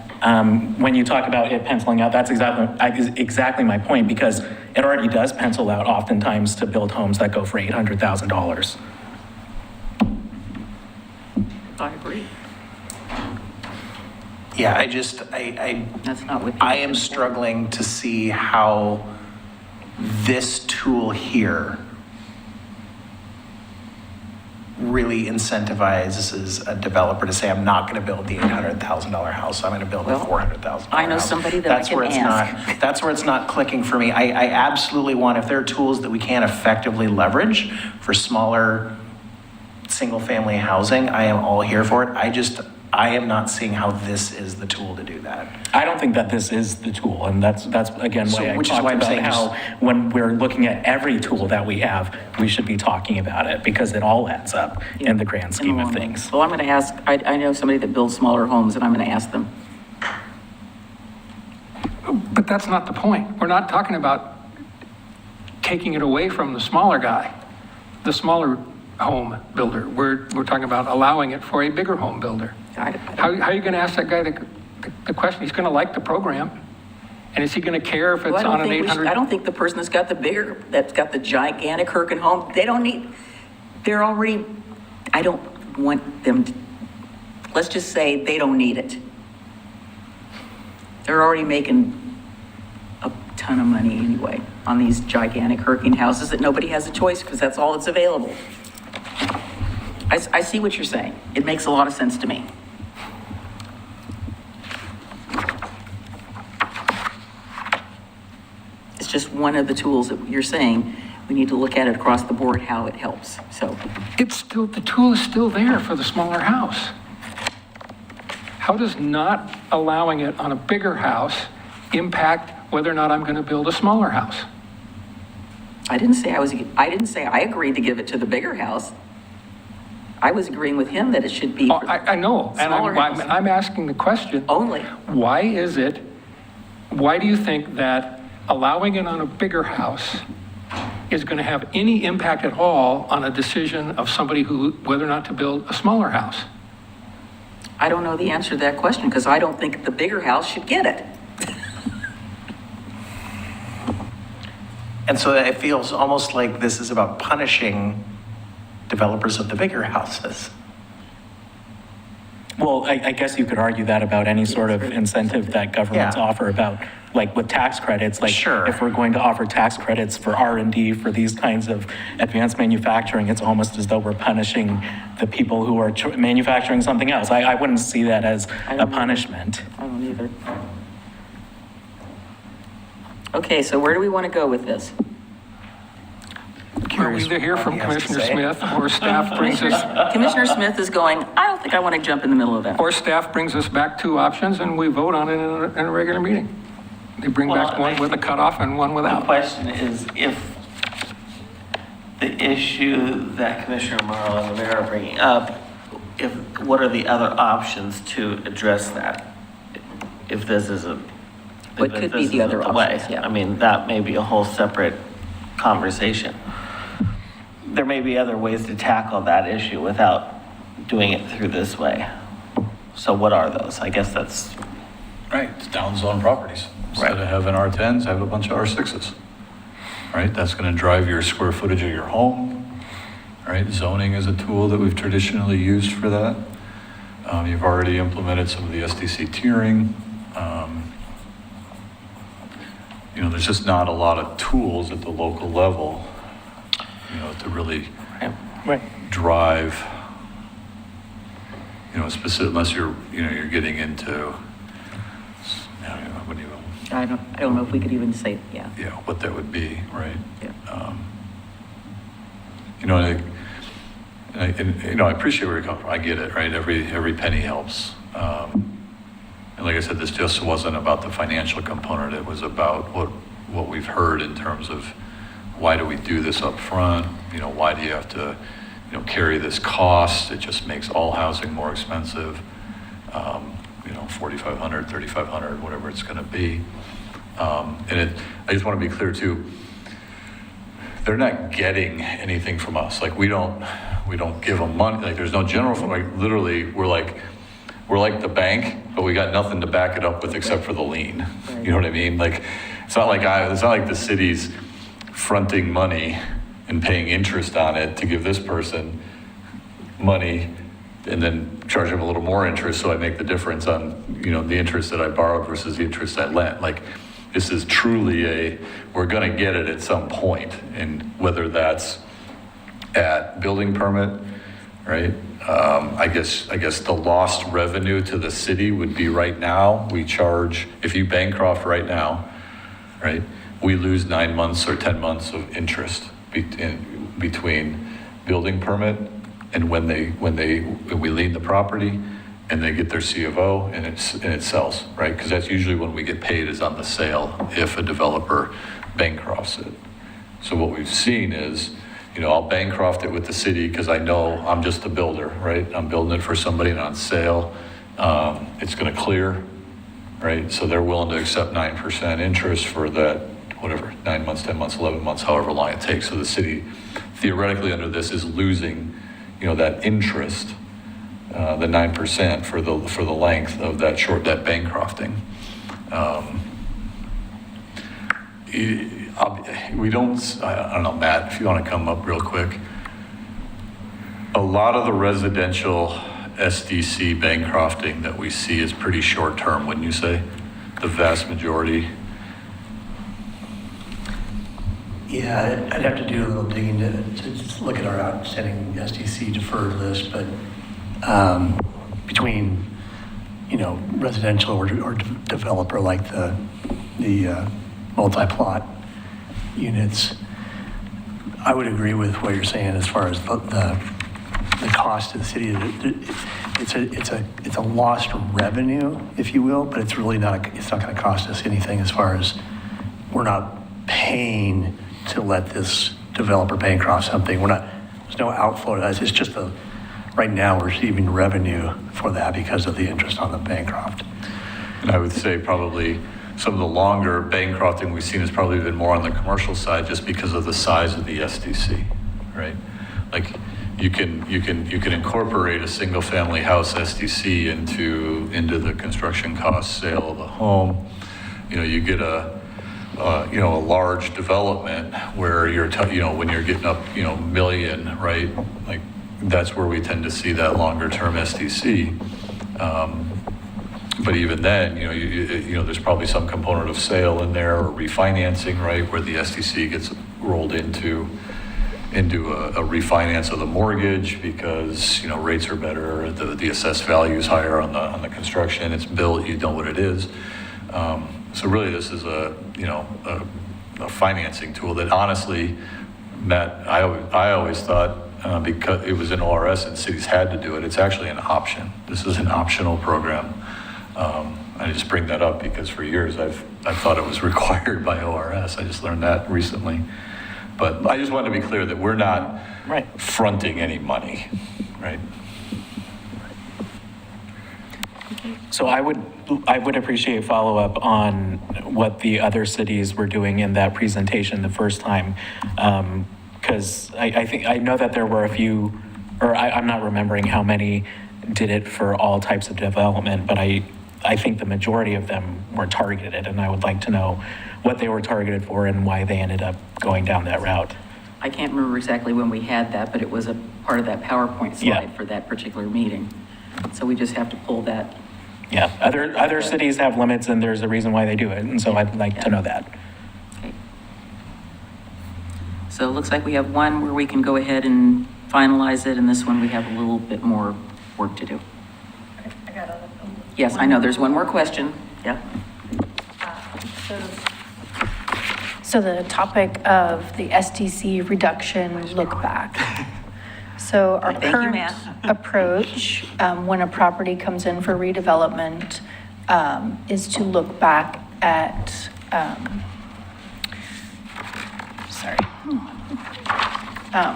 when you talk about it penciling out, that's exactly my point, because it already does pencil out oftentimes to build homes that go for $800,000. I agree. Yeah, I That's not what. I am struggling to see how this tool here really incentivizes a developer to say, I'm not going to build the $800,000 house, I'm going to build a Well, $400,000 house. I know somebody that I can ask. That's where it's not clicking for me. I absolutely want, if there are tools that we can effectively leverage for smaller, single-family housing, I am all here for it. I am not seeing how this is the tool to do that. I don't think that this is the tool, and that's again So, why I which is talked why I'm about saying how when we're looking at every tool that we have, we should be talking about it, because it all adds up in the grand scheme of things. Well, I'm going to ask, I know somebody that builds smaller homes, and I'm going to ask them. But that's not the point. We're not talking about taking it away from the smaller guy, the smaller home builder. We're talking about allowing it for a bigger home builder. How are you going to ask that guy the question, he's going to like the program. And is he going to care if Well, it's I don't on an think 800? I don't think the person that's got the gigantic Herkin home, they don't need, they're already, I don't want them to, let's just say they don't need it. They're already making a ton of money anyway on these gigantic Herkin houses that nobody has a choice because that's all that's available. I see what you're saying. It makes a lot of sense to me. It's just one of the tools that you're saying, we need to look at it across the board, how it helps, so. It's still, the tool is still there for the smaller house. How does not allowing it on a bigger house impact whether or not I'm going to build a smaller house? I didn't say I agreed to give it to the bigger house. I was agreeing with him that it should be Oh, for I know, and smaller house I'm asking the question. only. Why do you think that allowing it on a bigger house is going to have any impact at all on a decision of somebody whether or not to build a smaller house? I don't know the answer to that question because I don't think the bigger house should get it. And so it feels almost like this is about punishing developers of the bigger houses. Well, I guess you could argue that about any sort of incentive that governments Yeah. offer about, like with tax credits, like Sure. if we're going to offer tax credits for R&D for these kinds of advanced manufacturing, it's almost as though we're punishing the people who are manufacturing something else. I wouldn't see that as I a don't either. punishment. I don't either. Okay, so where do we want to go with this? We'll either hear from what he has to Commissioner say. Smith or staff brings us, Commissioner Smith is going, I don't think I want to jump in the middle of that. or staff brings us back two options and we vote on it in a regular meeting. They bring back Well, one with a cutoff and one The without. question is if the issue that Commissioner Marl and the mayor are bringing up, what are the other options to address that? If this isn't. What could be the other options, yeah. I mean, that may be a whole separate conversation. There may be other ways to tackle that issue without doing it through this way. So what are those? I guess that's, Right, it's downzone properties. Instead Right. of having R10s, have a bunch of R6s. Right, that's going to drive your square footage of your home. Right, zoning is a tool that we've traditionally used for that. You've already implemented some of the SDC tiering. You know, there's just not a lot of tools at the local level, you know, to really Right. drive, you know, specific, unless you're getting into, what do you, I don't know if we could even say, yeah. what that would be, right? Yeah. You know, I appreciate where you're coming from. I get it, right? Every penny helps. And like I said, this just wasn't about the financial component. It was about what we've heard in terms of why do we do this up front? You know, why do you have to, carry this cost? It just makes all housing more expensive. $4,500, $3,500, whatever it's going to be. I just want to be clear too. They're not getting anything from us. Like we don't give them money. Like there's no general fund. Like literally, we're like the bank, but we got nothing to back it up with except for the lien. Right. You know what I mean? Like it's not like the city's fronting money and paying interest on it to give this person money and then charge them a little more interest so I make the difference on, the interest that I borrowed versus the interest I lent. Like this is truly we're gonna get it at some point, and whether that's at building permit, right? I guess the lost revenue to the city would be right now, we charge, if you Bancroft right now, right? We lose 9 months or 10 months of interest between building permit and when we lien the property and they get their C of O and it sells, right? Because that's usually when we get paid is on the sale if a developer Bancrofts it. So what we've seen is, I'll Bancroft it with the city because I know I'm just a builder, right? I'm building it for somebody and on sale, it's gonna clear, right? So they're willing to accept 9% interest for that, whatever, 9 months, 10 months, 11 months, however long it takes. So the city theoretically under this is losing, that interest the 9% for the length of that that Bancrofting. We don't, I don't know, Matt, if you want to come up real quick. A lot of the residential SDC Bancrofting that we see is pretty short-term, wouldn't you say? The vast majority. Yeah, I'd have to do a little digging to just look at our outstanding SDC deferred list, but between, residential or developer like the multi-plot units, I would agree with what you're saying as far as the cost to the city. It's a lost revenue, if you will, but it's really not going to cost us anything as far as we're not paying to let this developer bankrupt something. There's no outflow to us. It's just right now we're receiving revenue for that because of the interest on the bankrupt. And I would say probably some of the longer Bancrofting we've seen has probably been more on the commercial side just because of the size of the SDC, right? Like you can incorporate a single family house SDC into the construction cost sale of the home. You get a large development where when you're getting up, million, right? Like that's where we tend to see that longer term SDC. But even then, there's probably some component of sale in there or refinancing, right? Where the SDC gets rolled into a refinance of the mortgage because, rates are better, the assessed value is higher on the construction, it's built, you know what it is. So really this is a financing tool that honestly, Matt, I always thought because it was an ORS and cities had to do it, it's actually an option. This is an optional program. I just bring that up because for years I thought it was required by ORS. I just learned that recently. But I just wanted to be clear that we're not fronting any money, right? So I would appreciate follow-up on what the other cities were doing in that presentation the first time. Because I know that there were a few, or I'm not remembering how many did it for all types of development, but I think the majority of them were targeted, and I would like to know what they were targeted for and why they ended up going down that route. I can't remember exactly when we had that, but it was a part of that PowerPoint slide for that particular meeting. So we just have to pull that. Yeah, other cities have limits and there's a reason why they do it, and so I'd like to know that. Okay. So it looks like we have one where we can go ahead and finalize it, and this one we have a little bit more work to do. I got Yes, I know, there's one more question. Yeah. So the topic of the SDC reduction look back. So our Thank you, current Matt. approach, when a property comes in for redevelopment, is to look back at,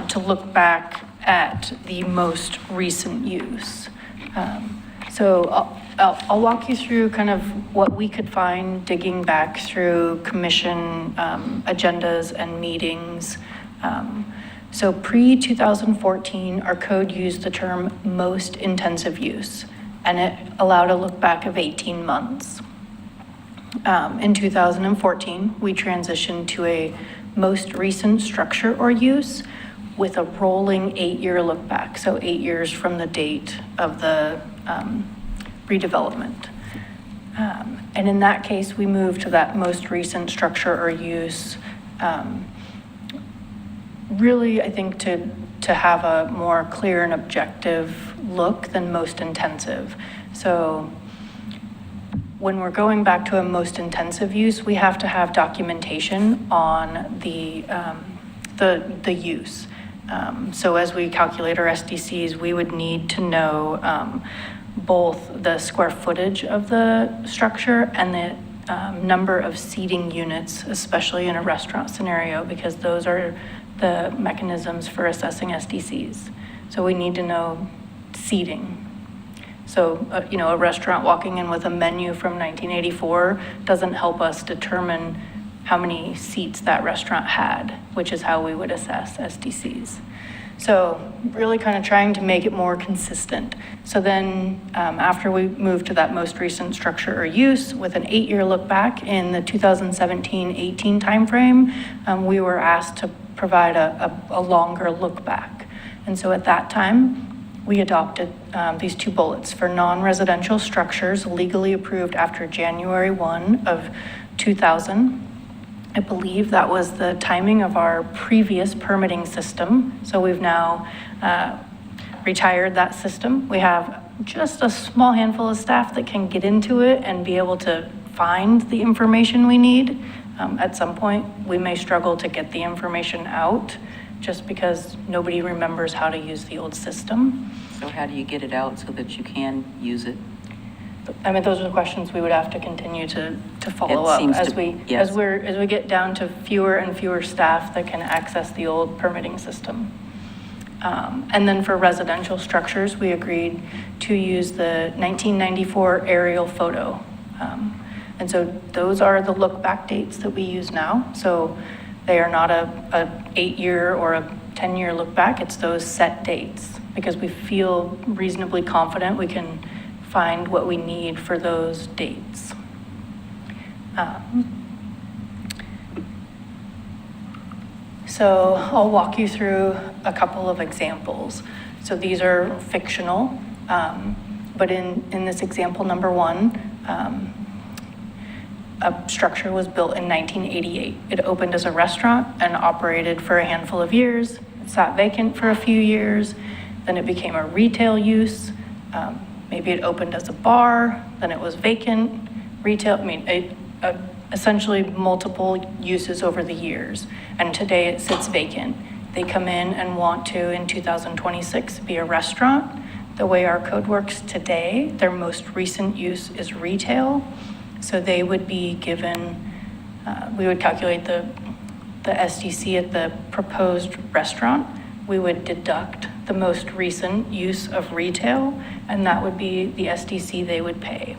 to look back at the most recent use. So I'll walk you through kind of what we could find digging back through commission agendas and meetings. So pre-2014, our code used the term most intensive use, and it allowed a look back of 18 months. In 2014, we transitioned to a most recent structure or use with a rolling 8-year look back, so 8 years from the date of the redevelopment. And in that case, we moved to that most recent structure or use, really, I think, to have a more clear and objective look than most intensive. So when we're going back to a most intensive use, we have to have documentation on the use. So as we calculate our SDCs, we would need to know both the square footage of the structure and the number of seating units, especially in a restaurant scenario, because those are the mechanisms for assessing SDCs. So we need to know seating. So, a restaurant walking in with a menu from 1984 doesn't help us determine how many seats that restaurant had, which is how we would assess SDCs. So really kind of trying to make it more consistent. So then after we moved to that most recent structure or use with an 8-year look back in the 2017-18 timeframe, we were asked to provide a longer look back. And so at that time, we adopted these 2 bullets for non-residential structures legally approved after January 1 of 2000. I believe that was the timing of our previous permitting system. So we've now retired that system. We have just a small handful of staff that can get into it and be able to find the information we need. At some point, we may struggle to get the information out just because nobody remembers how to use the old system. So how do you get it out so that you can use it? I mean, those are the questions we would have to continue to follow It up seems as to- we, yes. as we get down to fewer and fewer staff that can access the old permitting system. And then for residential structures, we agreed to use the 1994 aerial photo. And so those are the look back dates that we use now. So they are not a 8-year or a 10-year look back, it's those set dates because we feel reasonably confident we can find what we need for those dates. So I'll walk you through a couple of examples. So these are fictional, but in this example number 1, a structure was built in 1988. It opened as a restaurant and operated for a handful of years. It sat vacant for a few years. Then it became a retail use. Maybe it opened as a bar, then it was vacant, retail, essentially multiple uses over the years. And today it sits vacant. They come in and want to, in 2026, be a restaurant. The way our code works today, their most recent use is retail. So they would be given, we would calculate the SDC at the proposed restaurant. We would deduct the most recent use of retail, and that would be the SDC they would pay.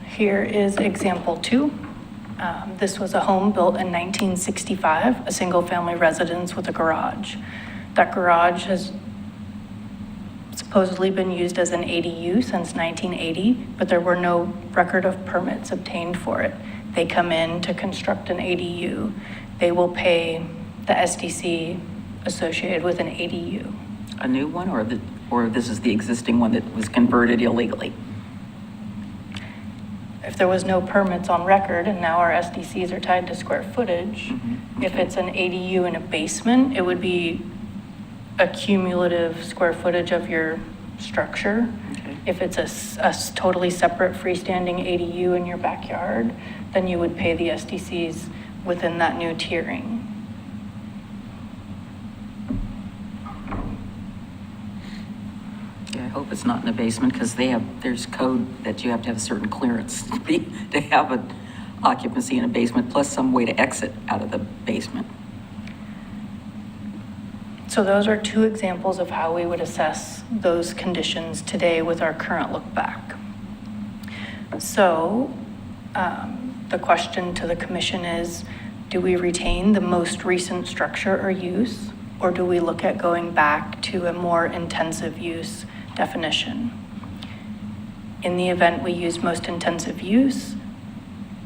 Here is example 2. This was a home built in 1965, a single-family residence with a garage. That garage has supposedly been used as an ADU since 1980, but there were no record of permits obtained for it. They come in to construct an ADU. They will pay the SDC associated with an ADU. A new one or this is the existing one that was converted illegally? If there was no permits on record and now our SDCs are tied to square footage, if it's an ADU in a basement, it would be a cumulative square footage of your structure. Okay. If it's a totally separate freestanding ADU in your backyard, then you would pay the SDCs within that new tiering. Yeah, I hope it's not in a basement because there's code that you have to have a certain clearance to have an occupancy in a basement plus some way to exit out of the basement. So those are 2 examples of how we would assess those conditions today with our current look back. So the question to the commission is, do we retain the most recent structure or use, or do we look at going back to a more intensive use definition? In the event we use most intensive use,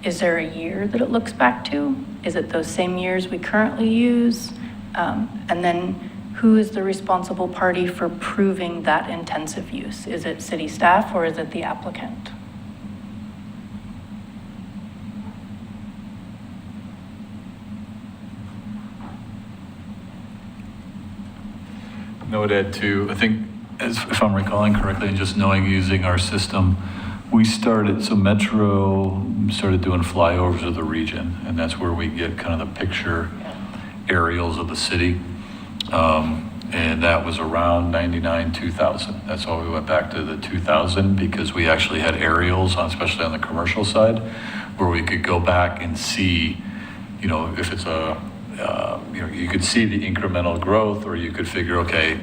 is there a year that it looks back to? Is it those same years we currently use? And then who is the responsible party for proving that intensive use? Is it city staff or is it the applicant? I would add too, I think, if I'm recalling correctly, and just knowing using our system, we started, so Metro started doing flyovers of the region, and that's where we get kind of the picture aerials of the city. And that was around 99, 2000. That's why we went back to the 2000, because we actually had aerials, especially on the commercial side, where we could go back and see, if it's you could see the incremental growth, or you could figure, okay,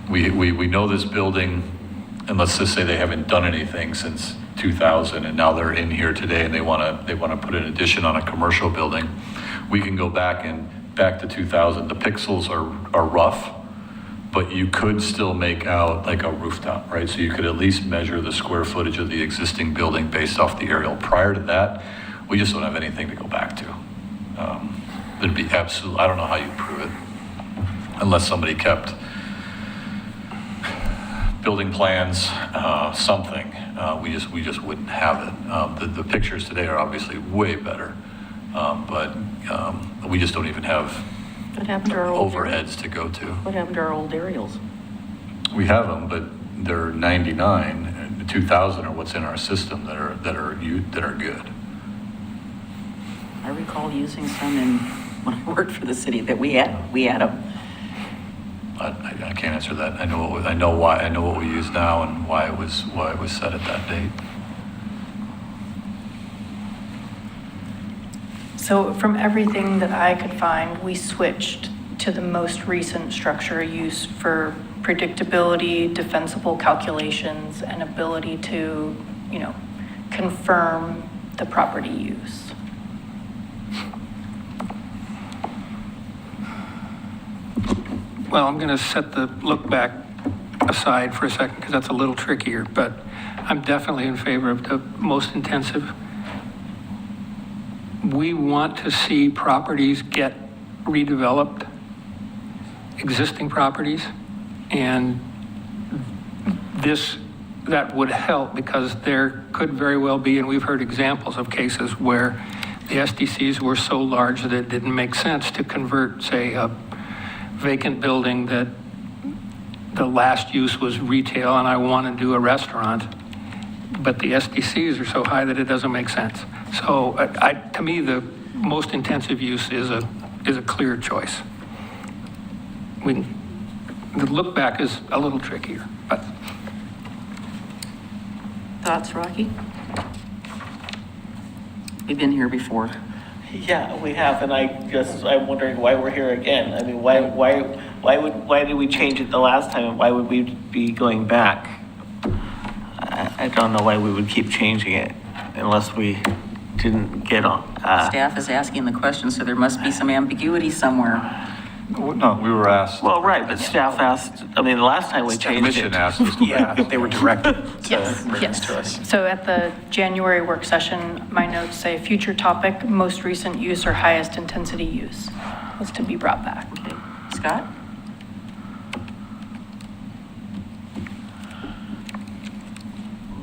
we know this building, and let's just say they haven't done anything since 2000, and now they're in here today and they want to put an addition on a commercial building, we can go back to 2000. The pixels are rough, but you could still make out like a rooftop, right? So you could at least measure the square footage of the existing building based off the aerial. Prior to that, we just don't have anything to go back to. There'd be absolute, I don't know how you'd prove it, unless somebody kept building plans, something. We just wouldn't have it. The pictures today are obviously way better, but we just don't even have What happened to our old overheads to go to. What happened to our old aerials? We have them, but they're 99, and the 2000 are what's in our system that are good. I recall using some when I worked for the city that we had them. I can't answer that. I know what we use now and why it was set at that date. So from everything that I could find, we switched to the most recent structure use for predictability, defensible calculations, and ability to, confirm the property use. Well, I'm going to set the look back aside for a second because that's a little trickier, but I'm definitely in favor of the most intensive. We want to see properties get redeveloped, existing properties, and that would help because there could very well be, and we've heard examples of cases where the SDCs were so large that it didn't make sense to convert, say, a vacant building that the last use was retail and I want to do a restaurant, but the SDCs are so high that it doesn't make sense. So to me, the most intensive use is a clear choice. The look back is a little trickier, but. Thoughts, Rocky? We've been here before. Yeah, we have, and I'm wondering why we're here again. I mean, why did we change it the last time, and why would we be going back? I don't know why we would keep changing it unless we didn't get on. Staff is asking the question, so there must be some ambiguity somewhere. No, we were asked. Well, right, but staff asked, the last time we The changed commission it. asked us to. Yeah, they were directed to Yes, bring this to us. yes. So at the January work session, my notes say future topic, most recent use or highest intensity use was to be brought back. Okay. Scott?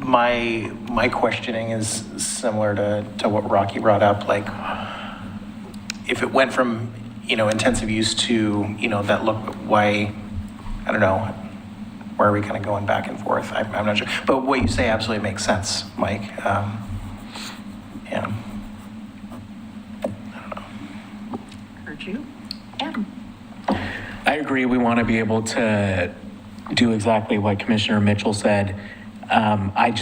My questioning is similar to what Rocky brought up, like if it went from, intensive use to, that look, why, I don't know, why are we kind of going back and forth? I'm not sure. But what you say absolutely makes sense, Mike. Yeah. Heard you? Adam? I agree. We want to be able to do exactly what Commissioner Mitchell said. I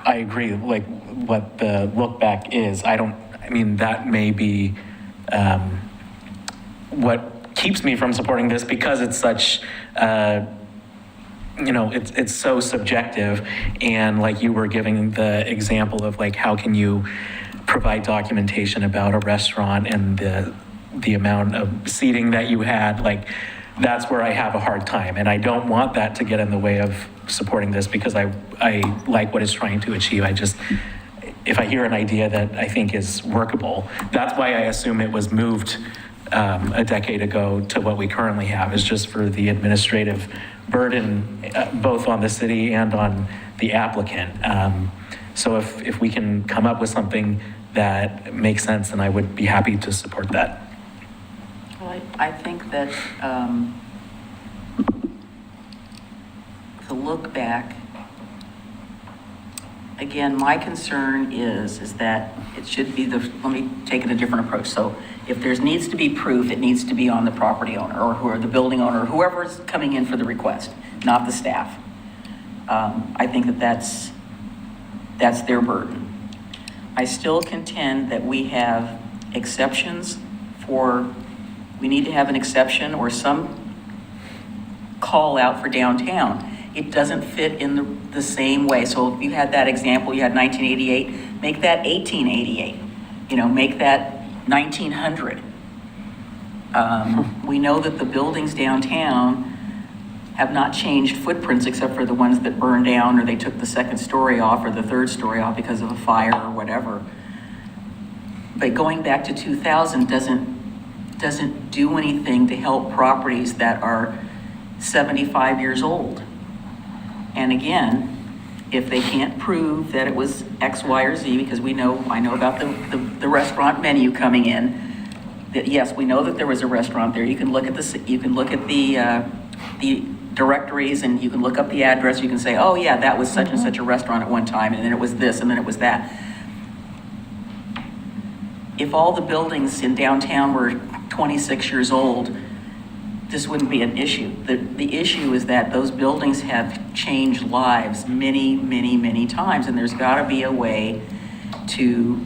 agree, like what the look back is. That may be what keeps me from supporting this because it's such, it's so subjective. And like you were giving the example of like, how can you provide documentation about a restaurant and the amount of seating that you had, like, that's where I have a hard time. And I don't want that to get in the way of supporting this because I like what it's trying to achieve. If I hear an idea that I think is workable, that's why I assume it was moved a decade ago to what we currently have, is just for the administrative burden, both on the city and on the applicant. So if we can come up with something that makes sense, then I would be happy to support that. Well, I think that the look back, again, my concern is that it should be let me take it a different approach. So if there needs to be proof, it needs to be on the property owner or the building owner, whoever's coming in for the request, not the staff. I think that's their burden. I still contend that we have exceptions we need to have an exception or some call out for downtown. it doesn't fit in the same way. So if you had that example, you had 1988, make that 1888, make that 1900. We know that the buildings downtown have not changed footprints except for the ones that burned down, or they took the second story off or the third story off because of a fire or whatever. But going back to 2000 doesn't do anything to help properties that are 75 years old. And again, if they can't prove that it was X, Y, or Z, because I know about the restaurant menu coming in, that yes, we know that there was a restaurant there. You can look at the directories, and you can look up the address. You can say, oh yeah, that was such and such a restaurant at one time, and then it was this, and then it was that. If all the buildings in downtown were 26 years old, this wouldn't be an issue. The issue is that those buildings have changed lives many, many, many times, and there's got to be a way to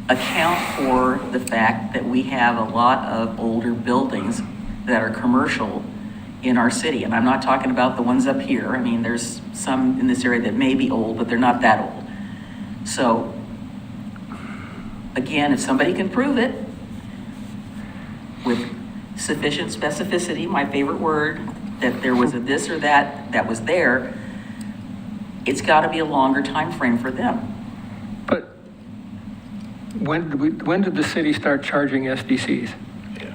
account for the fact that we have a lot of older buildings that are commercial in our city. And I'm not talking about the ones up here. I mean, there's some in this area that may be old, but they're not that old. So again, if somebody can prove it with sufficient specificity, my favorite word, that there was a this or that was there, it's got to be a longer time frame for them. But when did the city start charging SDCs? Yeah,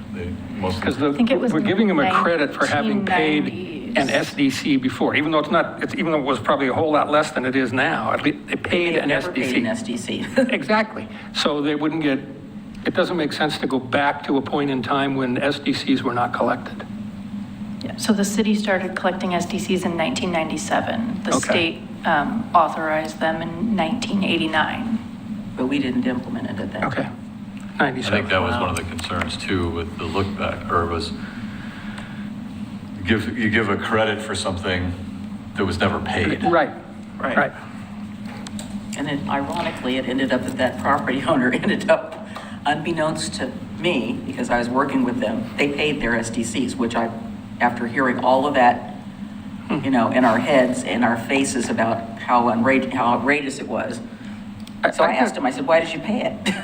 most of Because think it was we're giving them a credit for having paid 1990s. an SDC before, even though even though it was probably a whole lot less than it is now. At least they paid an Never paid an SDC. SDC. Exactly. So they wouldn't get, it doesn't make sense to go back to a point in time when SDCs were not collected. Yeah, so the city started collecting SDCs in 1997. The Okay. state authorized them in 1989. But we didn't implement it at that. Okay. I 97. think that was one of the concerns too with the look back, or was you give a credit for something that was never paid. Right. Right. And then ironically, it ended up that property owner ended up, unbeknownst to me, because I was working with them, they paid their SDCs, which after hearing all of that, in our heads and our faces about how outrageous it was. So I asked him, I said, why did you pay it?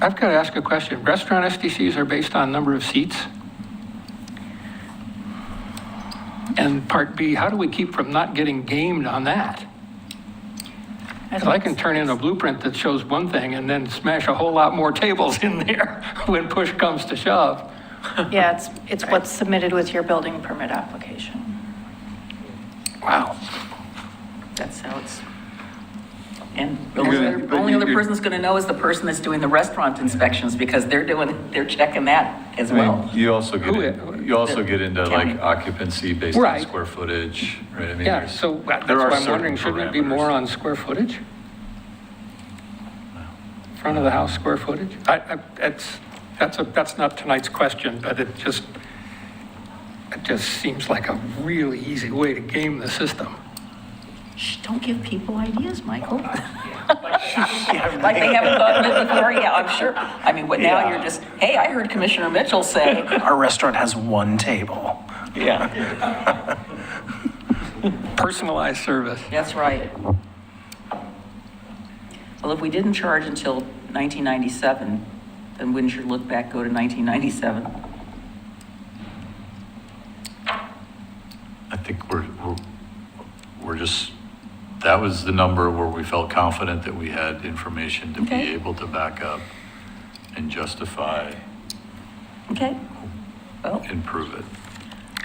I've got to ask a question. Restaurant SDCs are based on number of seats? And part B, how do we keep from not getting gamed on that? Because I can turn in a blueprint that shows one thing and then smash a whole lot more tables in there when push comes to shove. Yeah, it's what's submitted with your building permit application. Wow. That's how it's, and the only other person that's going to know is the person that's doing the restaurant inspections, because they're checking that as I mean, well. you also get into County. like occupancy based on Right. square footage, right? I mean, Yeah, there's- so that's there why are I'm wondering, certain shouldn't it be more parameters. on square footage? Front of the house square footage? That's not tonight's question, but it just seems like a really easy way to game the system. Shh, don't give people ideas, Michael. Like they haven't thought of it before, yeah, I'm sure. I mean, what now you're just, hey, I heard Commissioner Mitchell say, Our restaurant has one table. Yeah. Personalized service. that's right. Well, if we didn't charge until 1997, then wouldn't your look back go to 1997? I think we're just, that was the number where we felt confident that we had information to be Okay. able to back up and justify Okay, well, and prove it.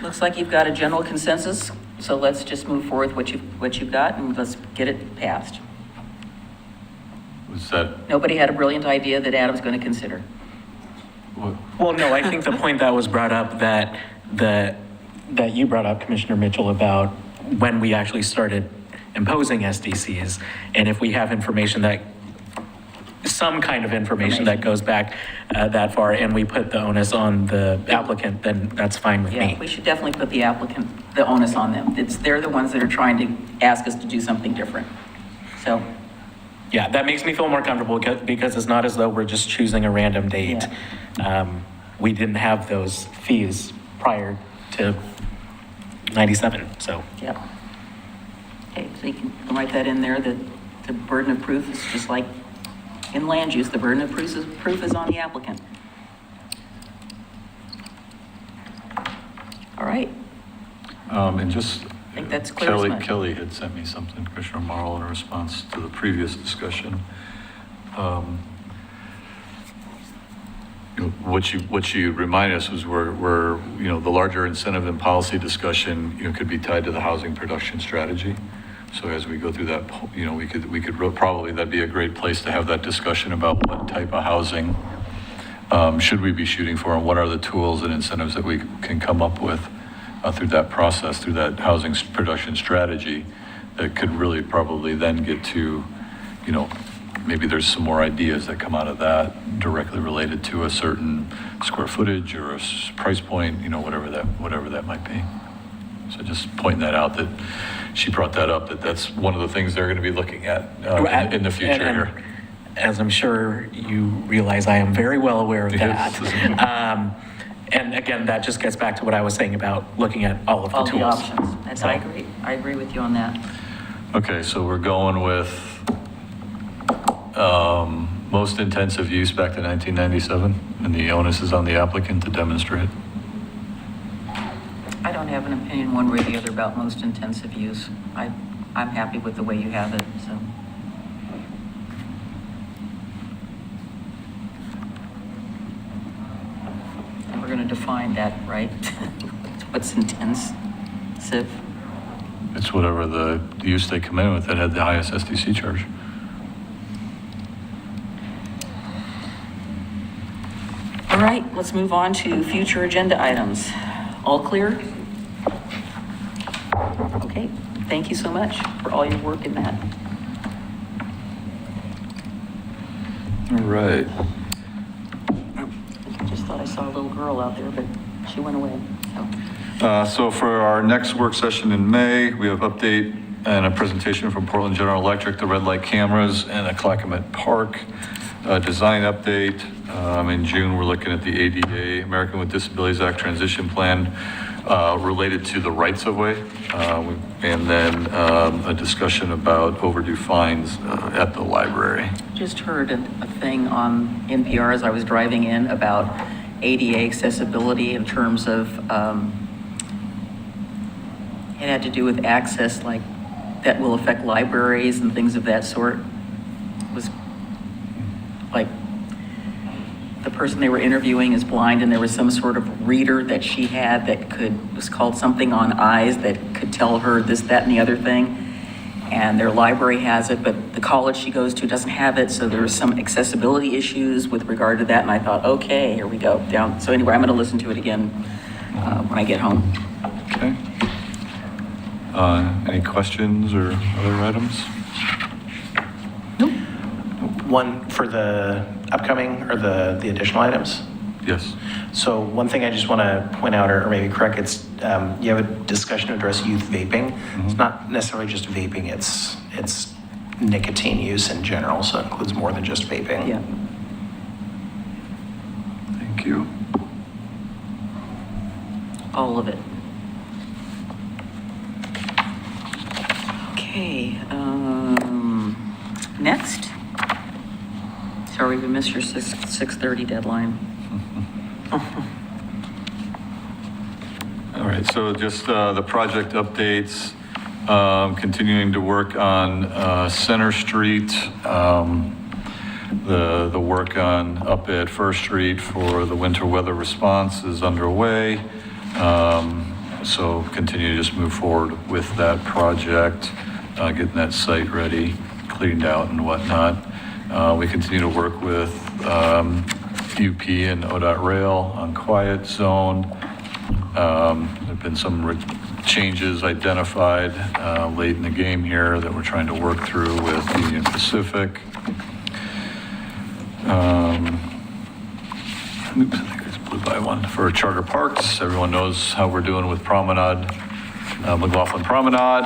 looks like you've got a general consensus, so let's just move forward with what you've got, and let's get it passed. Was that, Nobody had a brilliant idea that Adam's going to consider. what- Well, no, I think the point that was brought up that you brought up, Commissioner Mitchell, about when we actually started imposing SDCs, and if we have some kind of information that goes back that far, and we put the onus on the applicant, then that's fine with Yeah, me. we should definitely put the applicant, the onus on them. They're the ones that are trying to ask us to do something different. So, Yeah, that makes me feel more comfortable because it's not as though we're just choosing a random date. We didn't have those fees prior to 97, so. Yep. Okay, so you can write that in there, that the burden of proof is just like in land use, the burden of proof is on the applicant. All right, And just, I think that's clear as mud. Kelly had sent me something, Commissioner Marl, in response to the previous discussion. What you reminded us was where, you know, the larger incentive and policy discussion, you know, could be tied to the housing production strategy. So as we go through that, you know, we could probably, that'd be a great place to have that discussion about what type of housing should we be shooting for, and what are the tools and incentives that we can come up with through that process, through that housing production strategy, that could really probably then get to, you know, maybe there's some more ideas that come out of that directly related to a certain square footage or a price point, you know, whatever that might be. So just pointing that out, that she brought that up, that's one of the things they're going to be looking at in the future And here. As I'm sure you realize, I am very well aware of Yes. that. And again, that just gets back to what I was saying about looking at all of the All tools. the options. That's, I agree with you on that. Okay, so we're going with most intensive use back to 1997, and the onus is on the applicant to demonstrate. I don't have an opinion one way or the other about most intensive use. I'm happy with the way you have it, so. And we're going to define that, right? What's intensive? It's whatever the use they come in with that had the highest SDC charge. All right, let's move on to future agenda items. All clear? Okay, thank you so much for all your work in that. All right. I just thought I saw a little girl out there, but she went away, so. So for our next work session in May, we have update and a presentation from Portland General Electric, the red light cameras, and a Clackamas Park design update. In June, we're looking at the ADA, American with Disabilities Act transition plan related to the rights of way. And then a discussion about overdue fines at the library. Just heard a thing on NPR as I was driving in about ADA accessibility in terms of, it had to do with access, like, that will affect libraries and things of that sort. It was like, the person they were interviewing is blind, and there was some sort of reader that she had that it was called something on eyes, that could tell her this, that, and the other thing. And their library has it, but the college she goes to doesn't have it, so there's some accessibility issues with regard to that, and I thought, okay, here we go, down. So anyway, I'm gonna listen to it again when I get home. Okay. Any questions or other items? One for the upcoming or the additional items. Yes. So one thing I just want to point out, or maybe correct, it's you have a discussion to address youth vaping. It's not necessarily just vaping, it's nicotine use in general, so it includes more than just vaping. Yeah. Thank you. All of it. Okay, next. Sorry, we missed your 6:30 deadline. All right, so just the project updates, continuing to work on Center Street, the work up at First Street for the winter weather response is underway. So continue to just move forward with that project, getting that site ready, cleaned out and whatnot. We continue to work with UP and ODOT Rail on quiet zone. There've been some changes identified late in the game here that we're trying to work through with Union Pacific. Oops, I think I just blew by one. For charter parks, everyone knows how we're doing with Promenade, McLaughlin Promenade.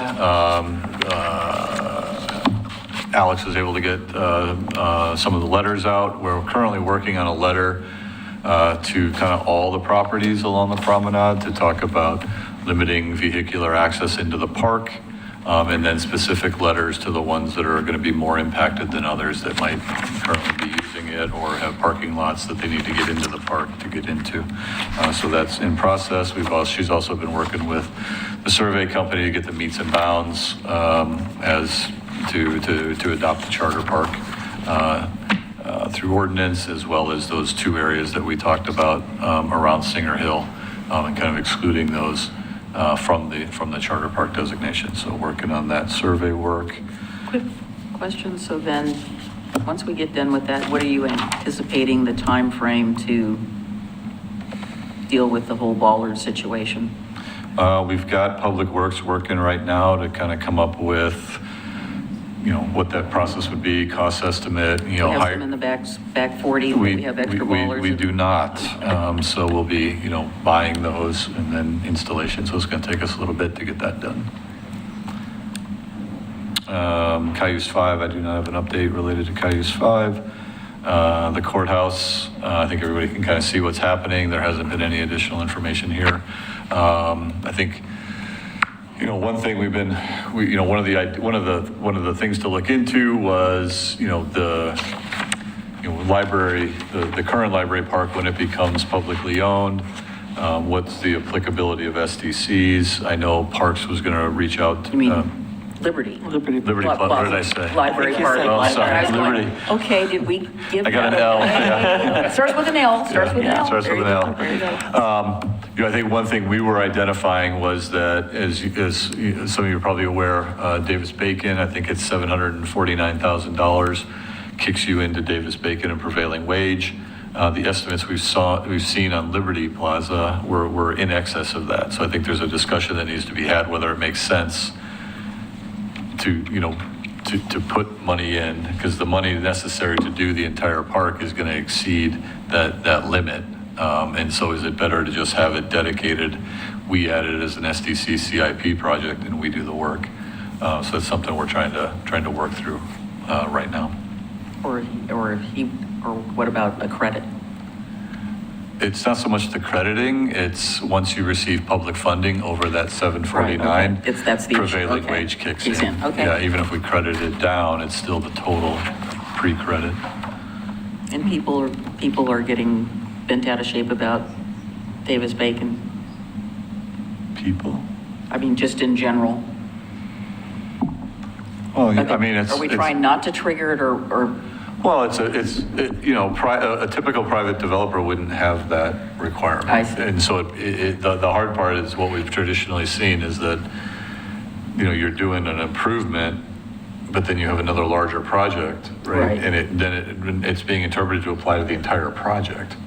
Alex was able to get some of the letters out. We're currently working on a letter to kind of all the properties along the promenade to talk about limiting vehicular access into the park, and then specific letters to the ones that are going to be more impacted than others that might currently be using it or have parking lots that they need to get into the park to get into. So that's in process. She's also been working with the survey company to get the meets and bounds as to adopt the charter park through ordinance, as well as those two areas that we talked about around Singer Hill, and kind of excluding those from the charter park designation. So working on that survey work. Quick question, so then, once we get done with that, what are you anticipating the time frame to deal with the whole Ballard situation? We've got Public Works working right now to kind of come up with, what that process would be, cost estimate, We have some in the back 40, that we have extra ballers. We do not. So we'll be, buying those and then installation. So it's going to take us a little bit to get that done. Cayuse 5, I do not have an update related to Cayuse 5. The courthouse, I think everybody can kind of see what's happening. There hasn't been any additional information here. I think, one thing one of the things to look into was, the library, the current library park, when it becomes publicly owned, what's the applicability of SDCs? I know Parks was going to reach out. You mean Liberty? Liberty Plaza, what did I say? Library Park. Oh, sorry, I was going, Liberty. okay, did we give? I got an L, yeah. Starts with an L, starts with an L. Starts with an L. There you go. I think one thing we were identifying was that, as some of you are probably aware, Davis-Bacon, I think it's $749,000, kicks you into Davis-Bacon and prevailing wage. The estimates we've seen on Liberty Plaza were in excess of that. So I think there's a discussion that needs to be had whether it makes sense to put money in, because the money necessary to do the entire park is going to exceed that limit. And so is it better to just have it dedicated? We add it as an SDC CIP project and we do the work. So that's something we're trying to work through right now. Or what about a credit? It's not so much the crediting, it's once you receive public funding over that 749, Right, okay. That's the issue. prevailing Okay. wage kicks Kicks in. in, okay. Yeah, even if we credit it down, it's still the total pre-credit. And people are getting bent out of shape about Davis-Bacon. People? I mean, just in general. Well, I mean, it's. Are we it's- trying not to trigger it or? Well, a typical private developer wouldn't have that requirement. I see. And so the hard part is what we've traditionally seen is that, you're doing an improvement, but then you have another larger project, right? Right. And it's being interpreted to apply to the entire project.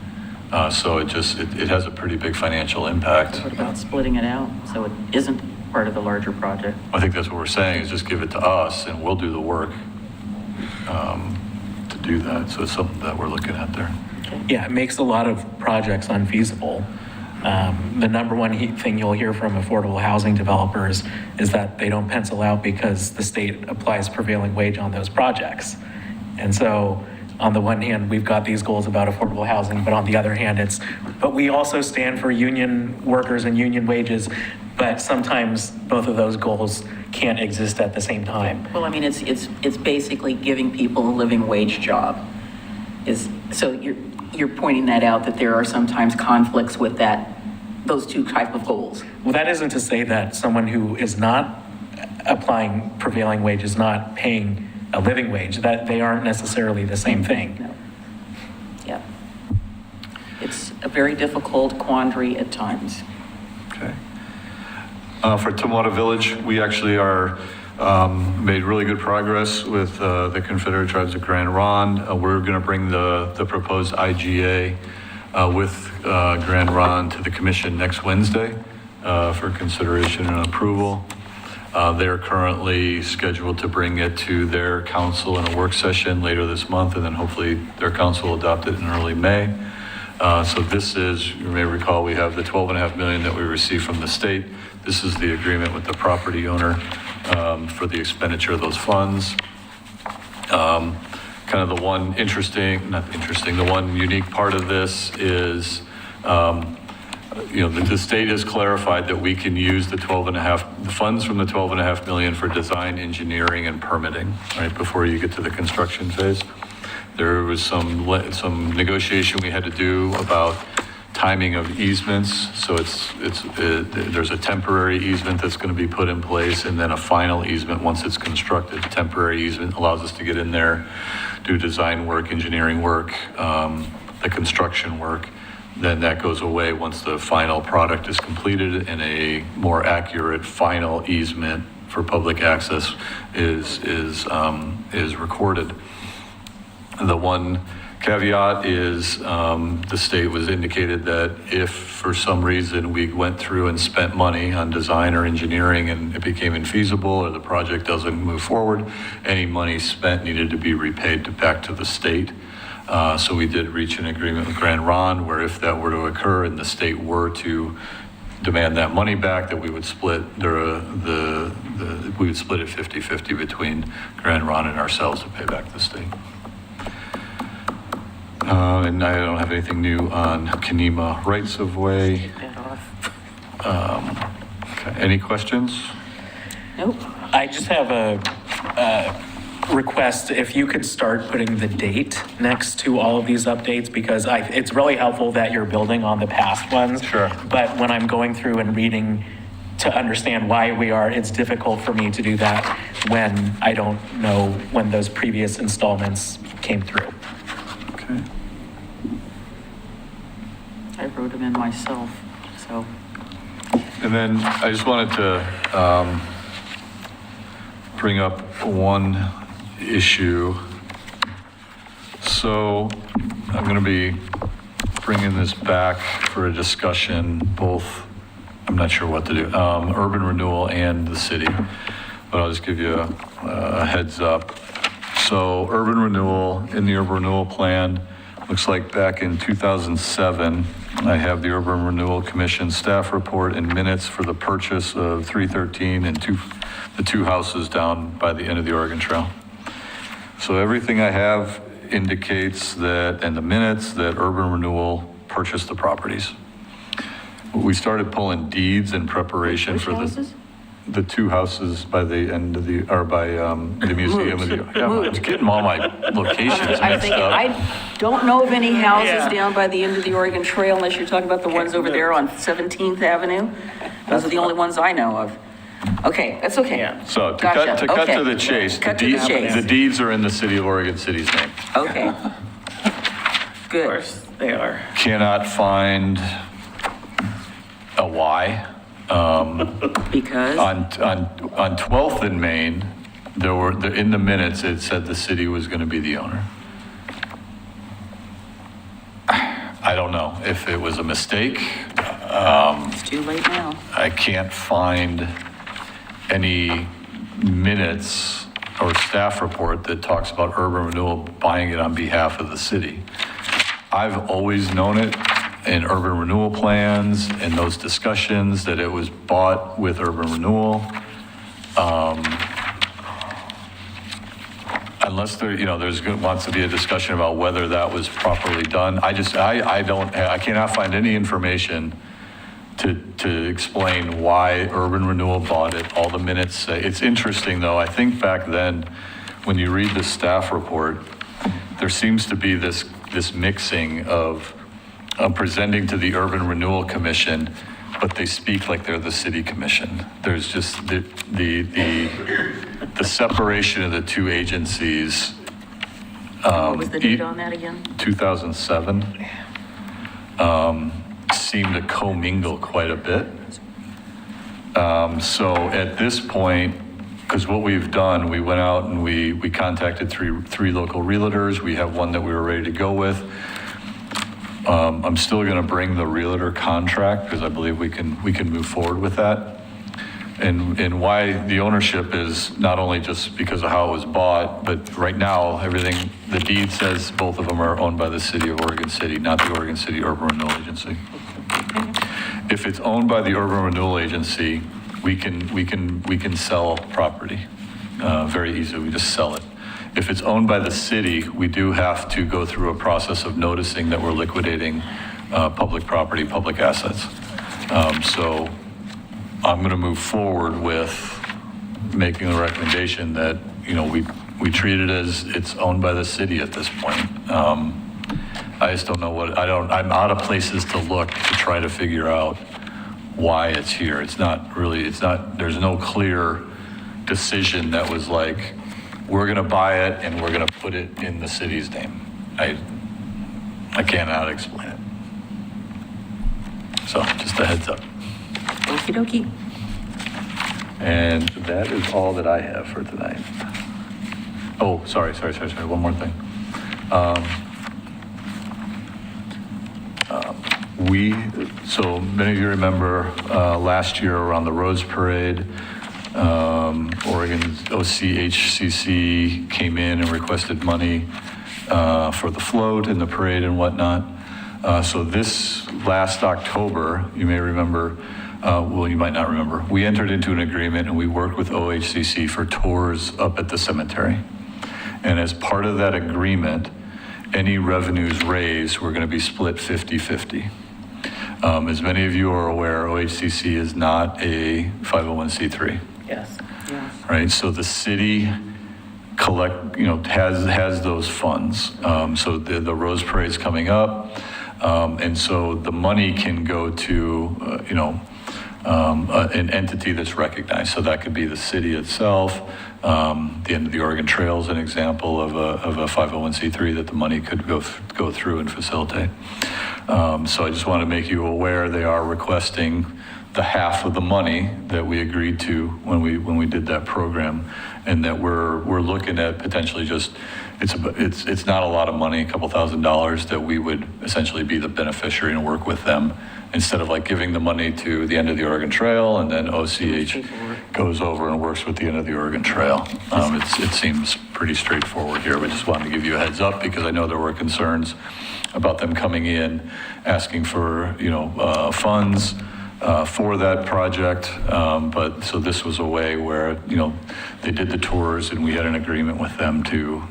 So it has a pretty big financial impact. What about splitting it out so it isn't part of the larger project? I think that's what we're saying, is just give it to us and we'll do the work to do that. So it's something that we're looking at there. Yeah, it makes a lot of projects unfeasible. The number one thing you'll hear from affordable housing developers is that they don't pencil out because the state applies prevailing wage on those projects. And so on the one hand, we've got these goals about affordable housing, but on the other hand, but we also stand for union workers and union wages, but sometimes both of those goals can't exist at the same time. Well, I mean, it's basically giving people a living wage job. So you're pointing that out, that there are sometimes conflicts with those two type of goals. Well, that isn't to say that someone who is not applying prevailing wage is not paying a living wage, that they aren't necessarily the same thing. No. Yeah. It's a very difficult quandary at times. Okay. For Tumwater Village, we actually made really good progress with the Confederate Tribes of Grand Ronde. We're going to bring the proposed IGA with Grand Ronde to the commission next Wednesday for consideration and approval. They're currently scheduled to bring it to their council in a work session later this month, and then hopefully their council will adopt it in early May. So this is, you may recall, we have the $12.5 million that we received from the state. This is the agreement with the property owner for the expenditure of those funds. Kind of the one the one unique part of this is the state has clarified that we can use the funds from the 12.5 million for design, engineering, and permitting, right, before you get to the construction phase. There was some negotiation we had to do about timing of easements, so there's a temporary easement that's going to be put in place, and then a final easement once it's constructed. Temporary easement allows us to get in there, do design work, engineering work, the construction work. Then that goes away once the final product is completed, and a more accurate final easement for public access is recorded. The one caveat is the state was indicated that if for some reason we went through and spent money on design or engineering and it became infeasible or the project doesn't move forward, any money spent needed to be repaid back to the state. So we did reach an agreement with Grand Ron where if that were to occur and the state were to demand that money back, that we would split we would split it 50-50 between Grand Ron and ourselves to pay back the state. And I don't have anything new on Kenema rights of way. Okay. Any questions? Nope. I just have a request, if you could start putting the date next to all of these updates, because it's really helpful that you're building on the past ones. Sure. But when I'm going through and reading to understand why it's difficult for me to do that when I don't know when those previous installments came through. Okay. I wrote them in myself, so. And then I just wanted to bring up one issue. So I'm going to be bringing this back for a discussion, both, I'm not sure what to do, urban renewal and the city, but I'll just give you a heads up. So urban renewal, in the urban renewal plan, looks like back in 2007, I have the Urban Renewal Commission staff report and minutes for the purchase of 313 and the two houses down by the end of the Oregon Trail. So everything I have indicates that, and the minutes, that urban renewal purchased the properties. We started pulling deeds in preparation for the two houses by the end of the, or by the museum. I'm getting all my locations I'm mixed thinking, up. I don't know of any houses down by the end of the Oregon Trail unless you're talking about the ones over there on 17th Avenue. Those are the only ones I know of. Okay, that's okay. So Gotcha. to cut Okay. to the chase, Cut to the chase. the deeds are in the city of Oregon City's name. Okay. Of Good. course, they are. Cannot find a why. Because, On 12th in Main, in the minutes, it said the city was going to be the owner. I don't know if it was a mistake. it's too late now. I can't find any minutes or staff report that talks about urban renewal buying it on behalf of the city. I've always known it in urban renewal plans and those discussions that it was bought with urban renewal. Unless there, wants to be a discussion about whether that was properly done. I cannot find any information to explain why urban renewal bought it. All the minutes say, it's interesting though, I think back then, when you read the staff report, there seems to be this mixing of presenting to the Urban Renewal Commission, but they speak like they're the city commission. There's just the separation of the two agencies. What was the date on that again? 2007, seem to commingle quite a bit. So at this point, because what we've done, we went out and we contacted three local realtors. We have one that we were ready to go with. I'm still going to bring the realtor contract because I believe we can move forward with that. And why the ownership is not only just because of how it was bought, but right now, everything, the deed says both of them are owned by the city of Oregon City, not the Oregon City Urban Renewal Agency. If it's owned by the Urban Renewal Agency, we can sell property very easily. We just sell it. If it's owned by the city, we do have to go through a process of noticing that we're liquidating public property, public assets. So I'm going to move forward with making the recommendation that, we treat it as it's owned by the city at this point. I just don't know I'm out of places to look to try to figure out why it's here. There's no clear decision that was like, we're going to buy it and we're going to put it in the city's name. I cannot explain it. So just a heads up. Okey dokey. And that is all that I have for tonight. Oh, sorry. One more thing. So many of you remember last year around the Rose Parade, Oregon's OCHCC came in and requested money for the float and the parade and whatnot. So this last October, you may remember, well, you might not remember, we entered into an agreement and we worked with OHCC for tours up at the cemetery. And as part of that agreement, any revenues raised were going to be split 50-50. As many of you are aware, OHCC is not a 501c3. Yes. Right, so the city has those funds. So the Rose Parade's coming up, and so the money can go to, an entity that's recognized. So that could be the city itself. The end of the Oregon Trail is an example of a 501c3 that the money could go through and facilitate. So I just want to make you aware they are requesting the half of the money that we agreed to when we did that program, and that we're looking at potentially just it's not a lot of money, a couple $1,000s, that we would essentially be the beneficiary and work with them instead of like giving the money to the end of the Oregon Trail and then OCH goes over and works with the end of the Oregon Trail. It seems pretty straightforward here. We just wanted to give you a heads up because I know there were concerns about them coming in asking for funds for that project, but so this was a way where they did the tours and we had an agreement with them to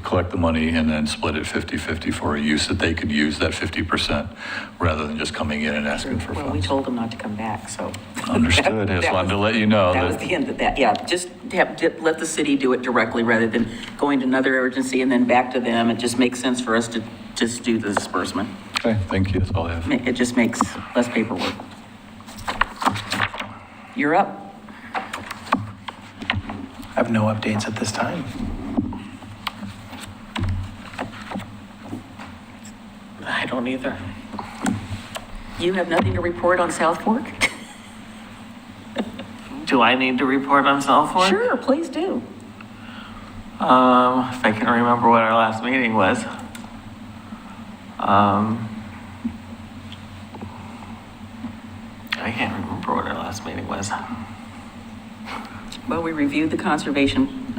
collect the money and then split it 50-50 for a use that they could use that 50% rather than just coming in and asking for Well, funds. we told them not to come back, so. Understood. I just wanted to let you know That was the end of that, yeah. Just let the city do it directly rather than going to another agency and then back to them. It just makes sense for us to just do the disbursement. Okay, thank you. That's all I have. It just makes less paperwork. You're up. I have no updates at this time. I don't either. You have nothing to report on South Fork? Do I need to report on South Fork? Sure, please do. If I can remember what our last meeting was. I can't remember what our last meeting was. Well, we reviewed the conservation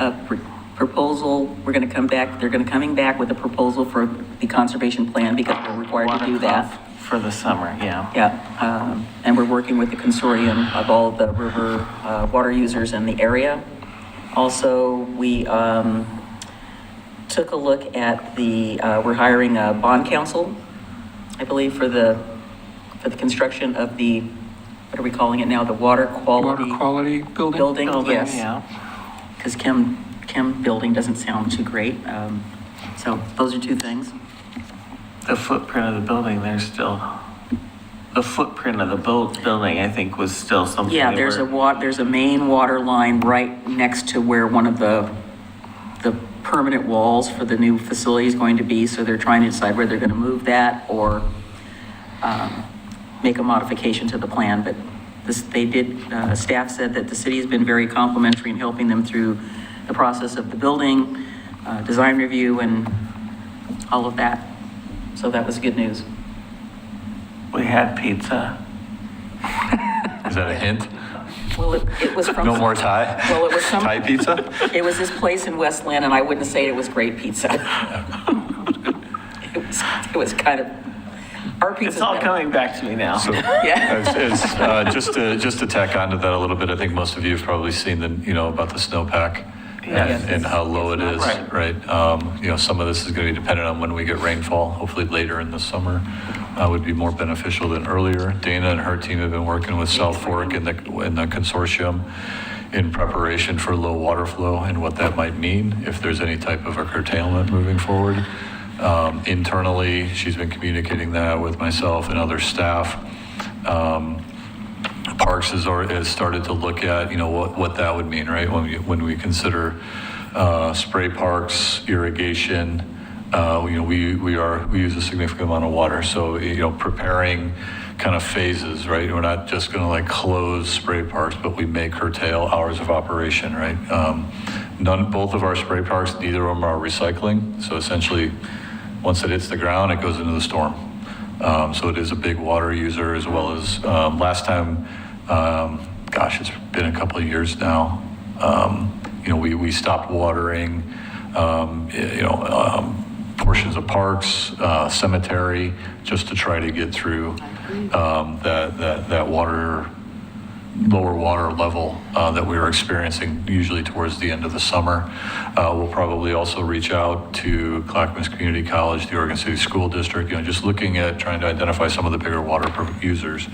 proposal. We're going to come back, they're going to coming back with a proposal for the conservation plan because we're required to do that. For the summer, yeah. Yeah, and we're working with the consortium of all the river water users in the area. Also, we took a look at we're hiring a bond counsel, I believe, for the construction of the, what are we calling it now, the water quality? Water quality building? Building, yes. Yeah. Because chem building doesn't sound too great. So those are two things. The footprint of the building, the footprint of the building, I think, was still something. Yeah, there's a main water line right next to where one of the permanent walls for the new facility is going to be. So they're trying to decide whether they're going to move that or make a modification to the plan. But staff said that the city has been very complimentary in helping them through the process of the building, design review, and all of that. So that was good news. We had pizza. Is that a hint? Well, it was from. No more Thai? Well, it was some. Thai pizza? It was this place in Westland, and I wouldn't say it was great pizza. It was kind of, our pizza. It's all coming back to me now. So, Yeah. just to tack onto that a little bit, I think most of you have probably seen about the snowpack and how low it is, right? Some of this is going to be dependent on when we get rainfall, hopefully later in the summer. would be more beneficial than earlier. Dana and her team have been working with South Fork and the consortium in preparation for low water flow and what that might mean if there's any type of a curtailment moving forward. Internally, she's been communicating that with myself and other staff. Parks has started to look at, what that would mean, right? When we consider spray parks, irrigation, we use a significant amount of water. So, preparing kind of phases, right? We're not just going to like close spray parks, but we may curtail hours of operation, right? Both of our spray parks, neither of them are recycling. So essentially, once it hits the ground, it goes into the storm. So it is a big water user, as well as last time, it's been a couple of years now. We stopped watering, portions of parks, cemetery, just to try to get through that lower water level that we were experiencing usually towards the end of the summer. We'll probably also reach out to Clackamas Community College, the Oregon City School District, just looking at trying to identify some of the bigger water users,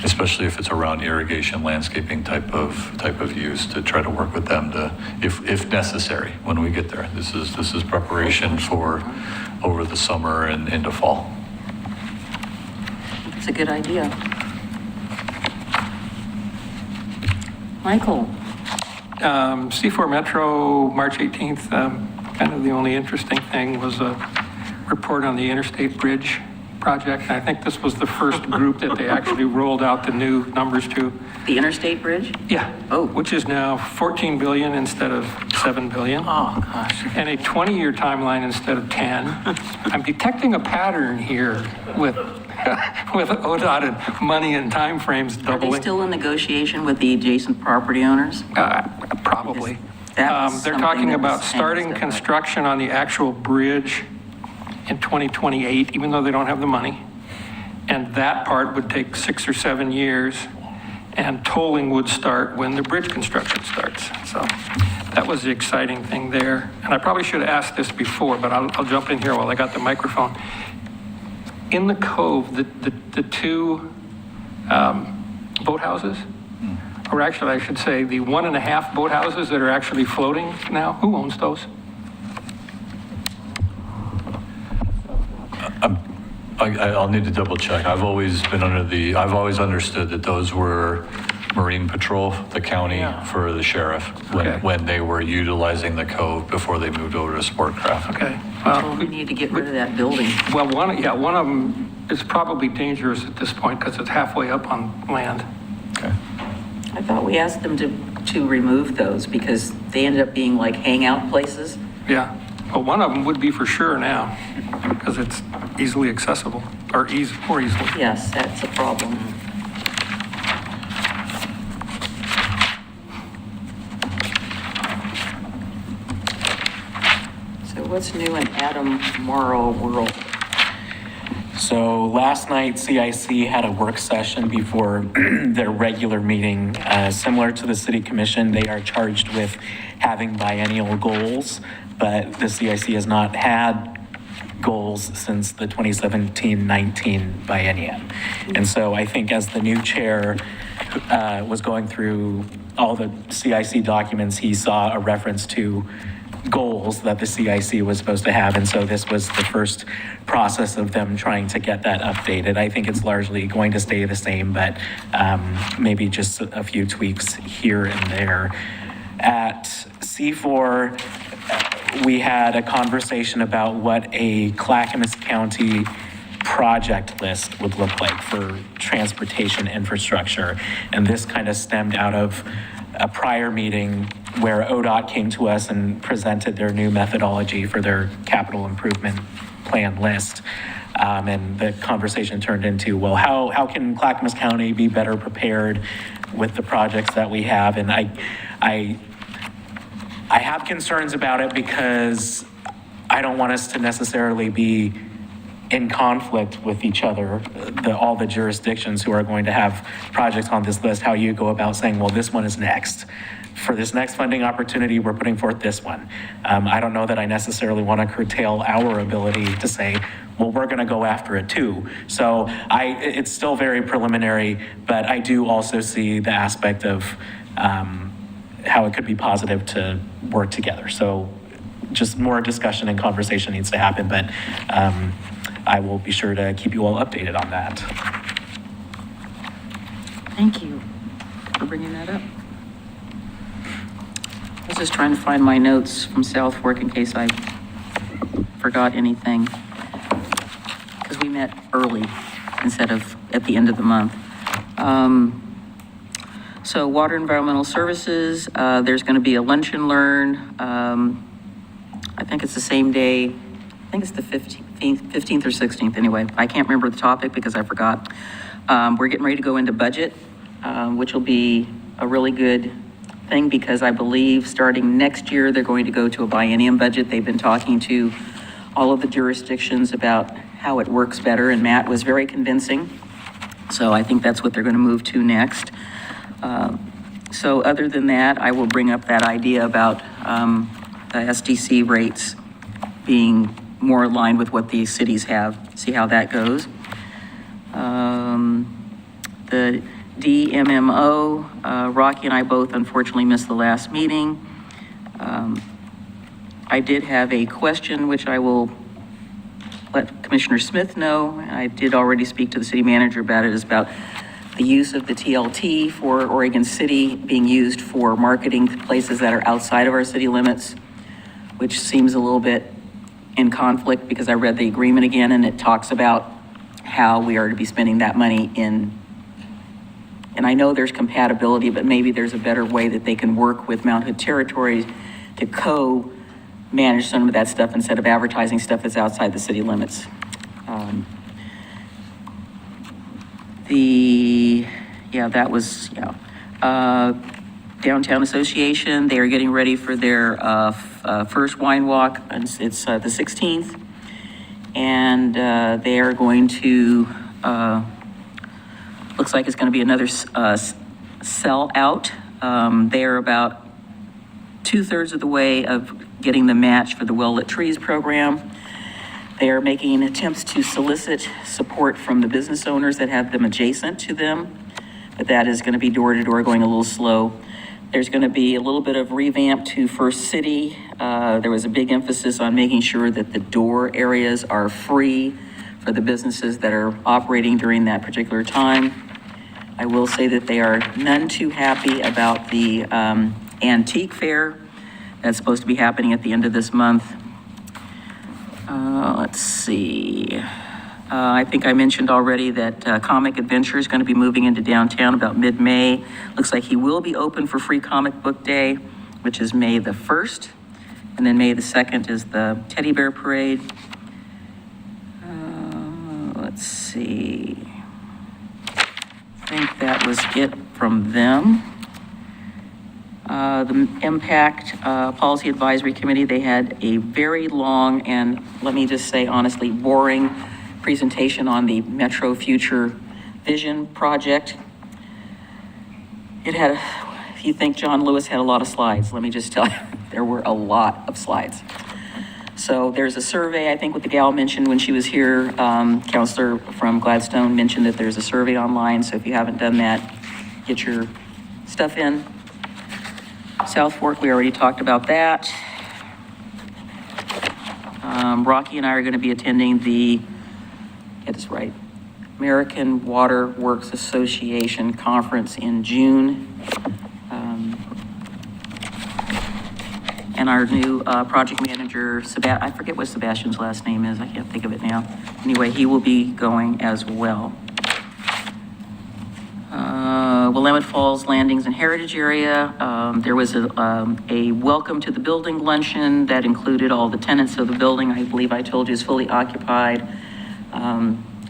especially if it's around irrigation, landscaping type of use, to try to work with them to, if necessary, when we get there. This is preparation for over the summer and into fall. It's a good idea. Michael? C4 Metro, March 18th, kind of the only interesting thing was a report on the Interstate Bridge project. And I think this was the first group that they actually rolled out the new numbers to. The Interstate Bridge? Yeah. Oh. Which is now 14 billion instead of 7 billion. Oh, gosh. And a 20-year timeline instead of 10. I'm detecting a pattern here with ODOT and money and timeframes Are doubling. they still in negotiation with the adjacent property owners? Probably. That was They're something talking that was about starting hanging stuff up. construction on the actual bridge in 2028, even though they don't have the money. And that part would take 6 or 7 years, and tolling would start when the bridge construction starts. So that was the exciting thing there. And I probably should have asked this before, but I'll jump in here while I got the microphone. In the cove, the two boathouses, or actually I should say the 1.5 boathouses that are actually floating now, who owns those? I'll need to double check. I've always understood that those were Marine Patrol, the county, for the sheriff, when they were utilizing the cove before they moved over to Sportcraft. Okay. Well, we need to get rid of that building. Well, one of them is probably dangerous at this point because it's halfway up on land. Okay. I thought we asked them to remove those because they ended up being like hangout places. Yeah. Well, one of them would be for sure now because it's easily accessible, or more easily. Yes, that's a problem. So what's new in Adam Marl world? So last night, CIC had a work session before their regular meeting. Similar to the city commission, they are charged with having biennial goals, but the CIC has not had goals since the 2017-19 biennium. And so I think as the new chair was going through all the CIC documents, he saw a reference to goals that the CIC was supposed to have. And so this was the first process of them trying to get that updated. I think it's largely going to stay the same, but maybe just a few tweaks here and there. At C4, we had a conversation about what a Clackamas County project list would look like for transportation infrastructure. And this kind of stemmed out of a prior meeting where ODOT came to us and presented their new methodology for their capital improvement plan list. And the conversation turned into, well, how can Clackamas County be better prepared with the projects that we have? And I have concerns about it because I don't want us to necessarily be in conflict with each other, all the jurisdictions who are going to have projects on this list, how you go about saying, well, this one is next. For this next funding opportunity, we're putting forth this one. I don't know that I necessarily want to curtail our ability to say, well, we're going to go after it too. So it's still very preliminary, but I do also see the aspect of how it could be positive to work together. So just more discussion and conversation needs to happen, but I will be sure to keep you all updated on that. Thank you for bringing that up. I was just trying to find my notes from South Fork in case I forgot anything. Because we met early instead of at the end of the month. So Water Environmental Services, there's going to be a lunch and learn. I think it's the same day. I think it's the 15th or 16th anyway. I can't remember the topic because I forgot. We're getting ready to go into budget, which will be a really good thing because I believe starting next year, they're going to go to a biennium budget. They've been talking to all of the jurisdictions about how it works better, and Matt was very convincing. So I think that's what they're going to move to next. So other than that, I will bring up that idea about the SDC rates being more aligned with what these cities have, see how that goes. The DMMO, Rocky and I both unfortunately missed the last meeting. I did have a question, which I will let Commissioner Smith know. I did already speak to the city manager about it. It's about the use of the TLT for Oregon City being used for marketing to places that are outside of our city limits, which seems a little bit in conflict because I read the agreement again and it talks about how we are to be spending that money in, and I know there's compatibility, but maybe there's a better way that they can work with Mount Hood Territories to co-manage some of that stuff instead of advertising stuff that's outside the city limits. Downtown Association, they are getting ready for their first wine walk. It's the 16th. And they are going to, looks like it's going to be another sell out. They are about 2/3 of the way of getting the match for the Well-Lit Trees program. They are making attempts to solicit support from the business owners that have them adjacent to them, but that is going to be door to door, going a little slow. There's going to be a little bit of revamp to First City. There was a big emphasis on making sure that the door areas are free for the businesses that are operating during that particular time. I will say that they are none too happy about the antique fair that's supposed to be happening at the end of this month. Let's see. I think I mentioned already that Comic Adventure is going to be moving into downtown about mid-May. Looks like he will be open for Free Comic Book Day, which is May the 1st. And then May the 2nd is the Teddy Bear Parade. Let's see. I think that was it from them. The Impact Policy Advisory Committee, they had a very long and, let me just say honestly, boring presentation on the Metro Future Vision Project. It had, if you think John Lewis had a lot of slides, let me just tell you, there were a lot of slides. So there's a survey, I think what the gal mentioned when she was here, Counselor from Gladstone mentioned that there's a survey online, so if you haven't done that, get your stuff in. South Fork, we already talked about that. Rocky and I are going to be attending the, get this right, American Water Works Association Conference in June. And our new project manager, I forget what Sebastian's last name is, I can't think of it now. Anyway, he will be going as well. Willamette Falls Landings and Heritage Area. There was a welcome to the building luncheon that included all the tenants of the building. I believe I told you is fully occupied.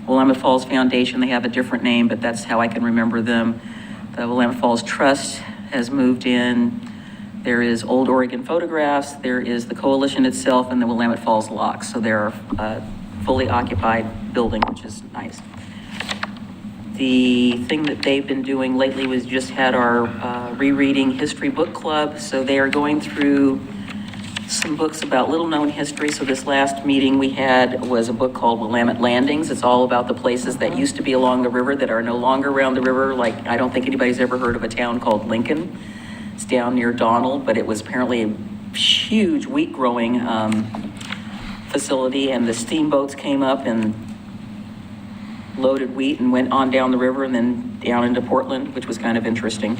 Willamette Falls Foundation, they have a different name, but that's how I can remember them. The Willamette Falls Trust has moved in. There is Old Oregon Photographs. There is the coalition itself and the Willamette Falls Locks. So there are fully occupied building, which is nice. The thing that they've been doing lately was just had our rereading history book club. So they are going through some books about little-known history. So this last meeting we had was a book called Willamette Landings. It's all about the places that used to be along the river that are no longer around the river. Like, I don't think anybody's ever heard of a town called Lincoln. It's down near Donald, but it was apparently a huge wheat-growing facility, and the steamboats came up and loaded wheat and went on down the river and then down into Portland, which was kind of interesting.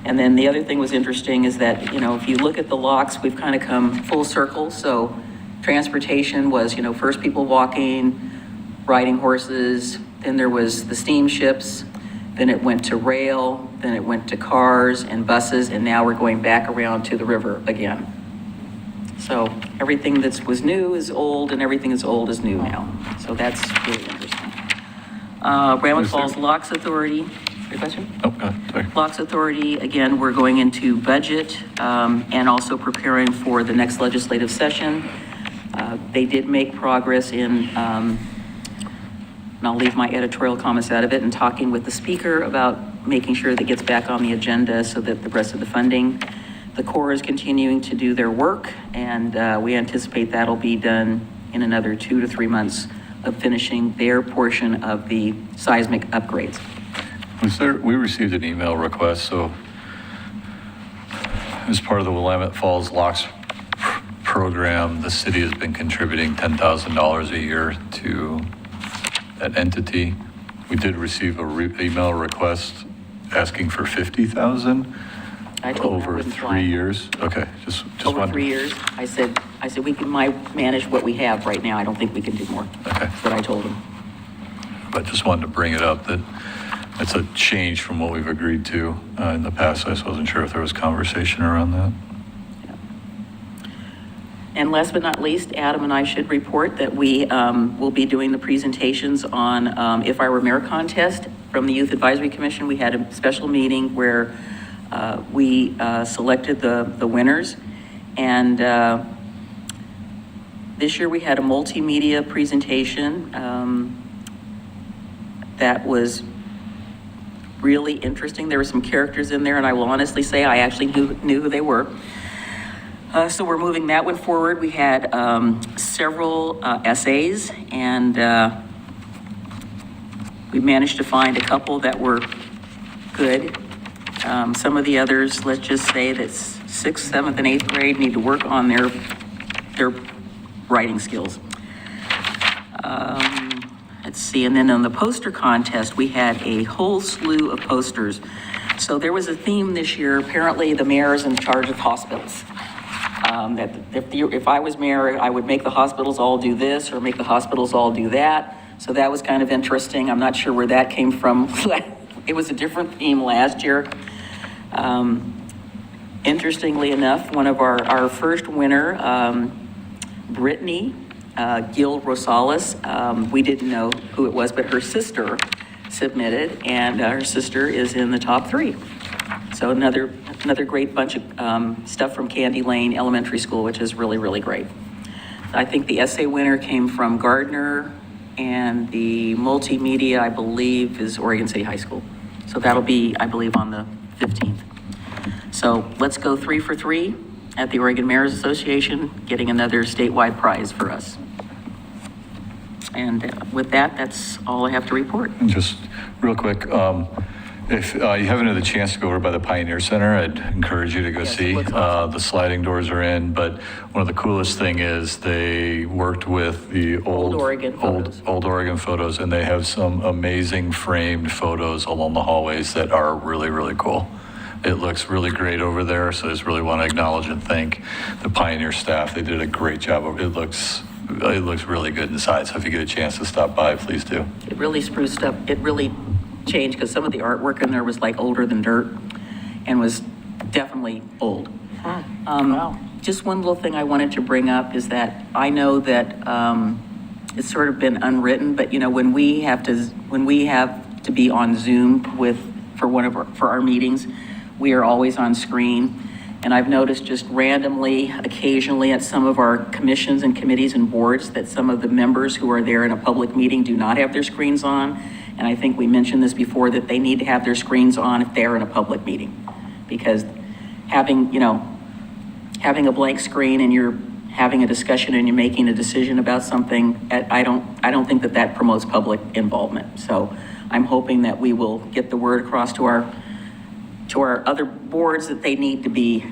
And then the other thing was interesting is that, you know, if you look at the locks, we've kind of come full circle. So transportation was, you know, first people walking, riding horses, then there was the steamships, then it went to rail, then it went to cars and buses, and now we're going back around to the river again. So everything that was new is old, and everything that's old is new now. So that's really interesting. Ramon Falls Locks Authority, your question? Oh, go ahead, sorry. Locks Authority, again, we're going into budget and also preparing for the next legislative session. They did make progress in, and I'll leave my editorial comments out of it, and talking with the speaker about making sure that gets back on the agenda so that the rest of the funding. The Corps is continuing to do their work, and we anticipate that'll be done in another 2 to 3 months of finishing their portion of the seismic upgrades. We received an email request, so as part of the Willamette Falls Locks program, the city has been contributing $10,000 a year to that entity. We did receive a email request asking for $50,000 I told them I over wouldn't fly. 3 years. Okay, just Over wanted- 3 years, I said we can manage what we have right now. I don't think we can do more. Okay. That's what I told him. But just wanted to bring it up that it's a change from what we've agreed to in the past. I just wasn't sure if there was conversation around that. And last but not least, Adam and I should report that we will be doing the presentations on If I Were Mayor contest from the Youth Advisory Commission. We had a special meeting where we selected the winners. And this year we had a multimedia presentation that was really interesting. There were some characters in there, and I will honestly say I actually knew who they were. So we're moving that one forward. We had several essays, and we managed to find a couple that were good. Some of the others, let's just say that 6th, 7th, and 8th grade need to work on their writing skills. Let's see, and then on the poster contest, we had a whole slew of posters. So there was a theme this year. Apparently, the mayor is in charge of hospitals. That if I was mayor, I would make the hospitals all do this or make the hospitals all do that. So that was kind of interesting. I'm not sure where that came from. It was a different theme last year. Interestingly enough, one of our first winner, Brittany Gil Rosales, we didn't know who it was, but her sister submitted, and her sister is in the top 3. So another great bunch of stuff from Candy Lane Elementary School, which is really, really great. I think the essay winner came from Gardner, and the multimedia, I believe, is Oregon City High School. So that'll be, I believe, on the 15th. So let's go 3 for 3 at the Oregon Mayors Association, getting another statewide prize for us. And with that, that's all I have to report. And just real quick, if you haven't had the chance to go over by the Pioneer Center, I'd encourage you to go Yes, it see. looks awesome. The sliding doors are in, but one of the coolest thing is they worked with the Old Oregon photos. Old Oregon photos, and they have some amazing framed photos along the hallways that are really, really cool. It looks really great over there, so I just really want to acknowledge and thank the Pioneer staff. They did a great job. It looks really good inside, so if you get a chance to stop by, please do. It really spruced up, it really changed, because some of the artwork in there was like older than dirt and was definitely old. Wow. Just one little thing I wanted to bring up is that I know that it's sort of been unwritten, but you know, when we have to be on Zoom for our meetings, we are always on screen. And I've noticed just randomly, occasionally at some of our commissions and committees and boards, that some of the members who are there in a public meeting do not have their screens on. And I think we mentioned this before, that they need to have their screens on if they're in a public meeting. Because having a blank screen and you're having a discussion and you're making a decision about something, I don't think that promotes public involvement. So I'm hoping that we will get the word across to our other boards that they need to be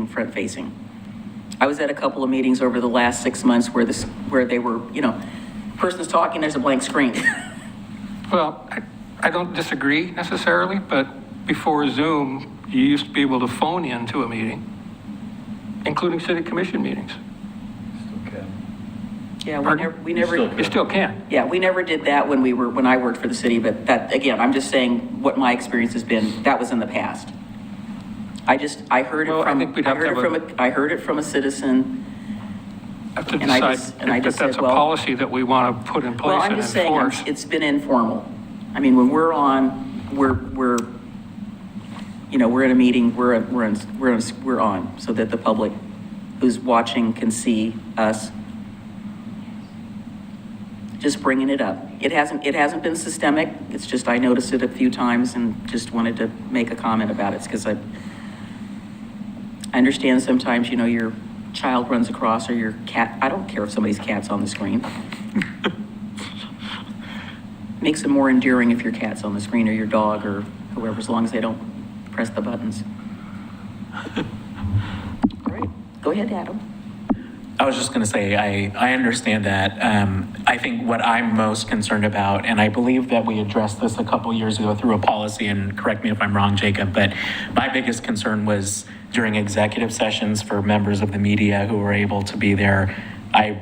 front facing. I was at a couple of meetings over the last 6 months where they were, person's talking, there's a blank screen. Well, I don't disagree necessarily, but before Zoom, you used to be able to phone into a meeting, including city commission meetings. Yeah, Pardon? we never. You still can. Yeah, we never did that when I worked for the city, but that, again, I'm just saying what my experience has been, that was in the past. I heard it Well, I from, think we'd have to have I heard it from a citizen. Have to And I decide just- if and I just that's said, a well- policy that we want to put in Well, place I'm and just saying, enforce. it's been informal. I mean, when we're on, we're in a meeting, we're on, so that the public who's watching can see us. Just bringing it up. It hasn't been systemic. It's just, I noticed it a few times and just wanted to make a comment about it, because I understand sometimes, your child runs across, or your cat, I don't care if somebody's cat's on the screen. Makes it more endearing if your cat's on the screen, or your dog, or whoever, as long as they don't press the buttons. All right, go ahead, Adam. I was just going to say, I understand that. I think what I'm most concerned about, and I believe that we addressed this a couple years ago through a policy, and correct me if I'm wrong, Jacob, but my biggest concern was during executive sessions for members of the media who were able to be there. I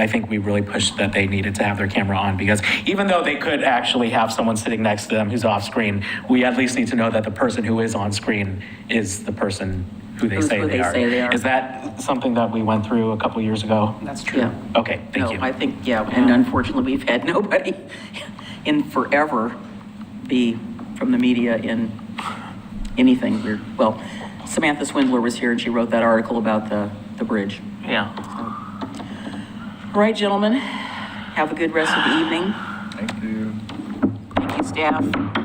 think we really pushed that they needed to have their camera on, because even though they could actually have someone sitting next to them who's off screen, we at least need to know that the person who is on screen is the person who they say they are. Is that something that we went through a couple years ago? That's true. Yeah. Okay, thank you. No, I think, yeah, and unfortunately, we've had nobody in forever be from the media in anything weird. Well, Samantha Swindler was here and she wrote that article about the bridge. Yeah. All right, gentlemen, have a good rest of the evening. Thank you. Thank you, staff.